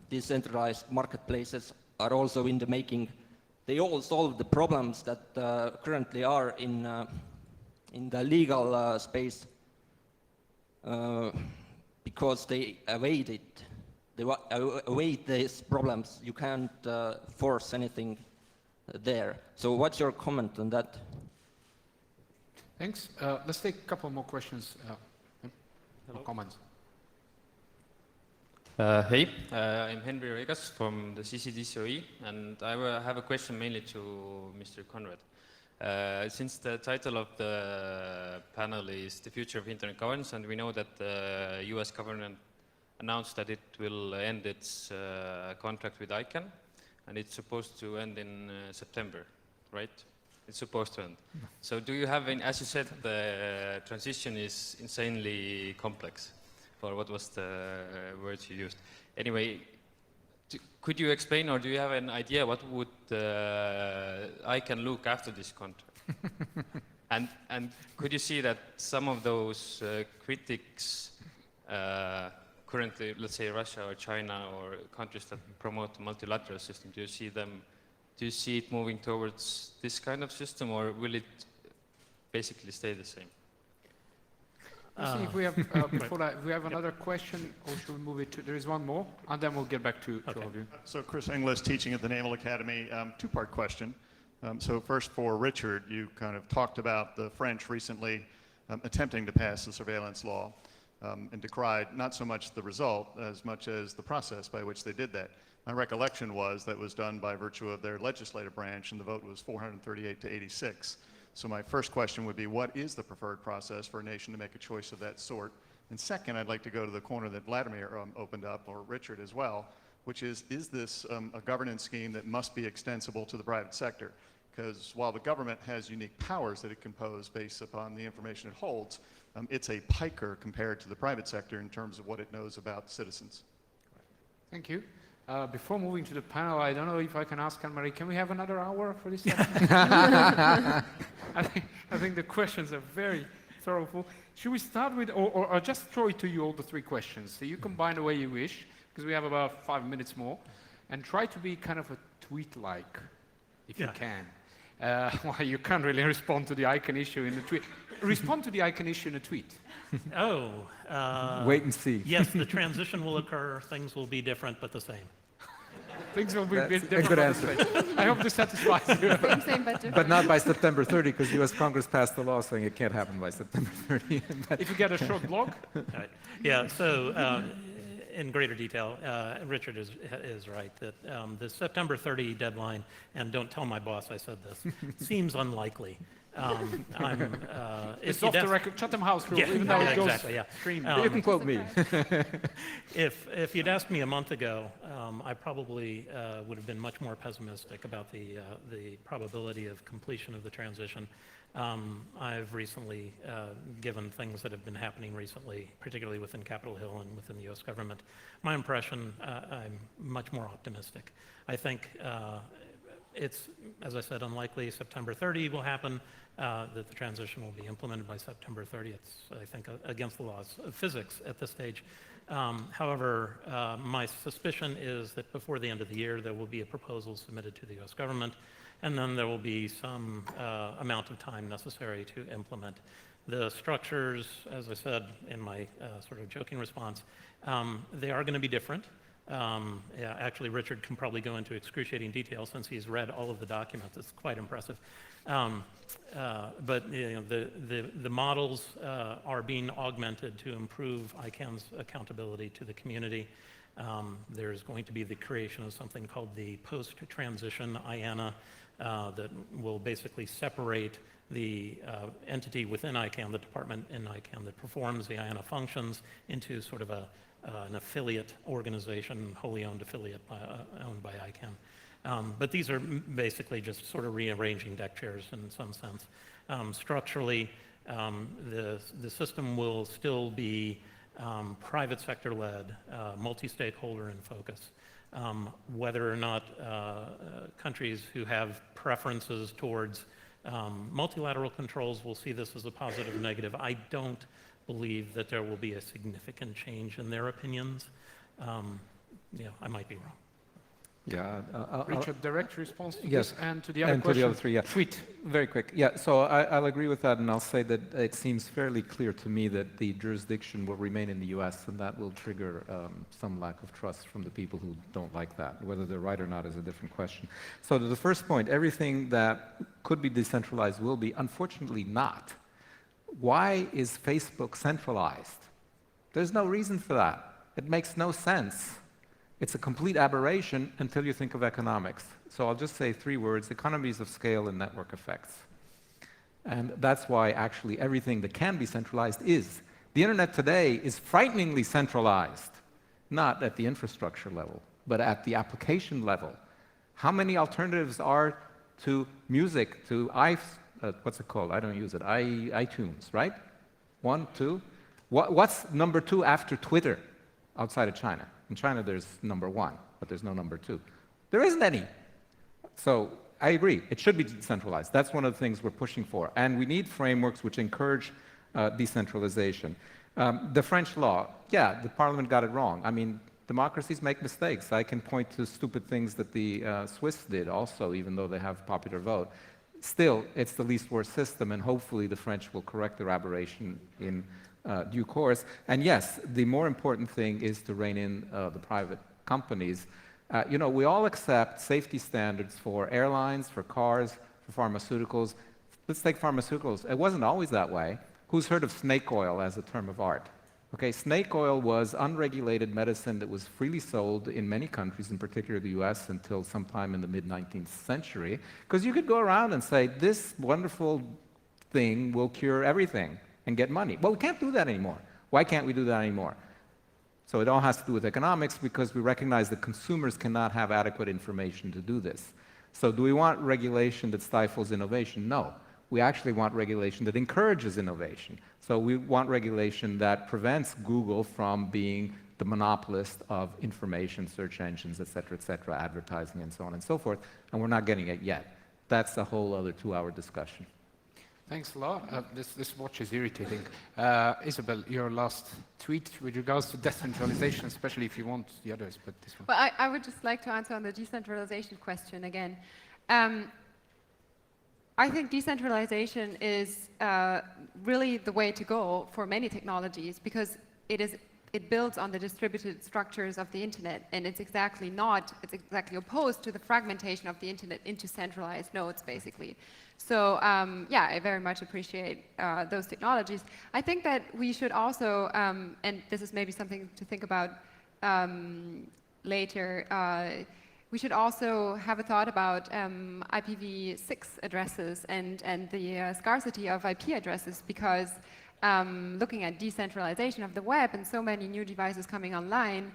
decentralized marketplaces are also in the making. They all solve the problems that currently are in the legal space because they evade it. They evade these problems. You can't force anything there. So what's your comment on that? Thanks. Let's take a couple more questions. More comments. Hey, I'm Henry Regas from the CCDCOE, and I have a question mainly to Mr. Conrad. Since the title of the panel is The Future of Internet Governance, and we know that the US government announced that it will end its contract with ICANN, and it's supposed to end in September, right? It's supposed to end. So do you have, as you said, the transition is insanely complex, or what was the words you used? Anyway, could you explain, or do you have an idea what would ICANN look after this contract? and could you see that some of those critics currently, let's say Russia or China or countries that promote the multilateral system, do you see it moving towards this kind of system, or will it basically stay the same? Let's see if we have, before that, we have another question, or should we move it to, there is one more, and then we'll get back to all of you. So Chris Inglis, teaching at the Naval Academy. Two-part question. So first for Richard, you kind of talked about the French recently attempting to pass the surveillance law and decried not so much the result as much as the process by which they did that. My recollection was that was done by virtue of their legislative branch, and the vote was 438 to 86. So my first question would be, what is the preferred process for a nation to make a choice of that sort? And second, I'd like to go to the corner that Vladimir opened up, or Richard as well, which is this a governance scheme that must be extensible to the private sector? Because while the government has unique powers that it can pose based upon the information it holds, it's a piker compared to the private sector in terms of what it knows about citizens. Thank you. Before moving to the panel, I don't know if I can ask Anne-Marie, can we have another hour for this section? I think the questions are very thoroughful. Should we start with, or just throw it to you, all the three questions? So you combine the way you wish, because we have about 5 minutes more, and try to be kind of a tweet-like, if you can. Well, you can't really respond to the icon issue in the tweet. Respond to the icon issue in a tweet. Wait and see. Yes, the transition will occur. Things will be different, but the same. Things will be That's different. a good answer. I hope this satisfies you. Same, but different. But not by September 30, because U.S. Congress passed the law saying it can't happen by September 30. If you get a short blog. Right. Yeah, so in greater detail, Richard is right that the September 30 deadline, and don't tell my boss I said this, seems unlikely. It's off the record, Chatham House rules, even though it goes streamed. You can quote me. If you'd asked me a month ago, I probably would have been much more pessimistic about the probability of completion of the transition. I've recently, given things that have been happening recently, particularly within Capitol Hill and within the U.S. government, my impression, I'm much more optimistic. I think it's, as I said, unlikely September 30 will happen, that the transition will be implemented by September 30. It's, I think, against the laws of physics at this stage. However, my suspicion is that before the end of the year, there will be a proposal submitted to the U.S. government, and then there will be some amount of time necessary to implement. The structures, as I said in my sort of joking response, they are going to be different. Yeah, actually, Richard can probably go into excruciating detail since he's read all of the documents. It's quite impressive. But you know, the models are being augmented to improve ICANN's accountability to the community. There's going to be the creation of something called the post-transition IANA that will basically separate the entity within ICANN, the department in ICANN that performs the IANA functions, into sort of an affiliate organization, wholly owned affiliate owned by ICANN. But these are basically just sort of rearranging deck chairs in some sense. Structurally, the system will still be private sector-led, multi-stakeholder in focus. Whether or not countries who have preferences towards multilateral controls will see this as a positive or negative, I don't believe that there will be a significant change in their opinions. Yeah, I might be wrong. Yeah. Richard, direct response to Yes, this and to the other and question? to the other three, yeah. Tweet. Very quick. Yeah, so I'll agree with that, and I'll say that it seems fairly clear to me that the jurisdiction will remain in the U.S., and that will trigger some lack of trust from the people who don't like that. Whether they're right or not is a different question. So to the first point, everything that could be decentralized will be, unfortunately not. Why is Facebook centralized? There's no reason for that. It makes no sense. It's a complete aberration until you think of economics. So I'll just say 3 words: economies of scale and network effects. And that's why actually everything that can be centralized is. The internet today is frighteningly centralized, not at the infrastructure level, but at the application level. How many alternatives are to music, to what's it called? I don't use it. iTunes, right? 1, 2. What's number 2 after Twitter outside of China? In China, there's number 1, but there's no number 2. There isn't any. So I agree. It should be decentralized. That's one of the things we're pushing for. And we need frameworks which encourage decentralization. The French law, yeah, the parliament got it wrong. I mean, democracies make mistakes. I can point to stupid things that the Swiss did also, even though they have popular vote. Still, it's the least worst system, and hopefully the French will correct their aberration in due course. And yes, the more important thing is to rein in the private companies. You know, we all accept safety standards for airlines, for cars, for pharmaceuticals. Let's take pharmaceuticals. It wasn't always that way. Who's heard of snake oil as a term of art? Okay, snake oil was unregulated medicine that was freely sold in many countries, in particular the US, until sometime in the mid-19th century, because you could go around and say, this wonderful thing will cure everything and get money. Well, we can't do that anymore. Why can't we do that anymore? So it all has to do with economics, because we recognize that consumers cannot have adequate information to do this. So do we want regulation that stifles innovation? No. We actually want regulation that encourages innovation. So we want regulation that prevents Google from being the the monopolist of information, search engines, et cetera, advertising, and so on and so forth, and we're not getting it yet. That's a whole other 2-hour discussion. Thanks a lot. This watch is irritating. Isabel, your last tweet with regards to decentralization, especially if you want the others, but this one. Well, I would just like to answer on the decentralization question again. I think decentralization is really the way to go for many technologies because it builds on the distributed structures of the internet, and it's exactly opposed to the fragmentation of the internet into centralized nodes, basically. So yeah, I very much appreciate those technologies. I think that we should also, and this is maybe something to think about later, we should also have a thought about IPv6 addresses and the scarcity of IP addresses, because looking at decentralization of the web and so many new devices coming online,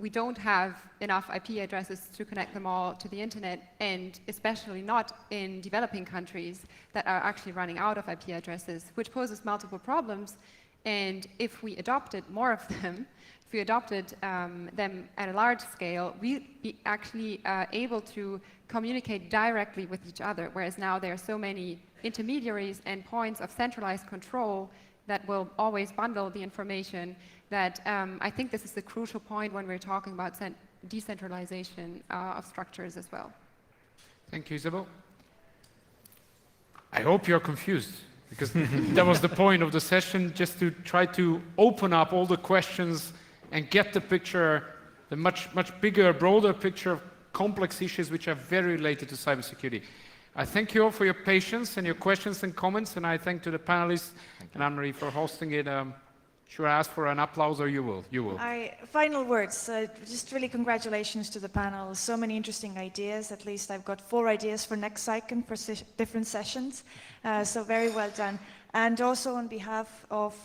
we don't have enough IP addresses to connect them all to the internet, and especially not in developing countries that are actually running out of IP addresses, which poses multiple problems. And if we adopted more of them, if we adopted them at a large scale, we'd be actually able to communicate directly with each other, whereas now there are so many intermediaries and points of centralized control that will always bundle the information that I think this is a crucial point when we're talking about decentralization of structures as well. Thank you, Isabel. I hope you're confused, because that was the point of the session, just to try to open up all the questions and get the picture, the much bigger, broader picture of complex issues which are very related to cybersecurity. I thank you all for your patience and your questions and comments, and I thank to the panelists and Anne-Marie for hosting it. Should I ask for an applause, or you will? You will. Final words. Just really congratulations to the panel. So many interesting ideas. At least I've got 4 ideas for next CyCon for different sessions. So very well done. And also on behalf of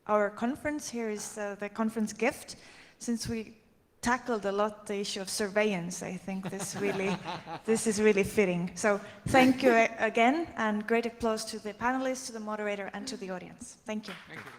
our conference, here is the conference gift. Since we tackled a lot the issue of surveillance, I think this is really fitting. So thank you again, and great applause to the panelists, to the moderator, and to the audience. Thank you. Thank you.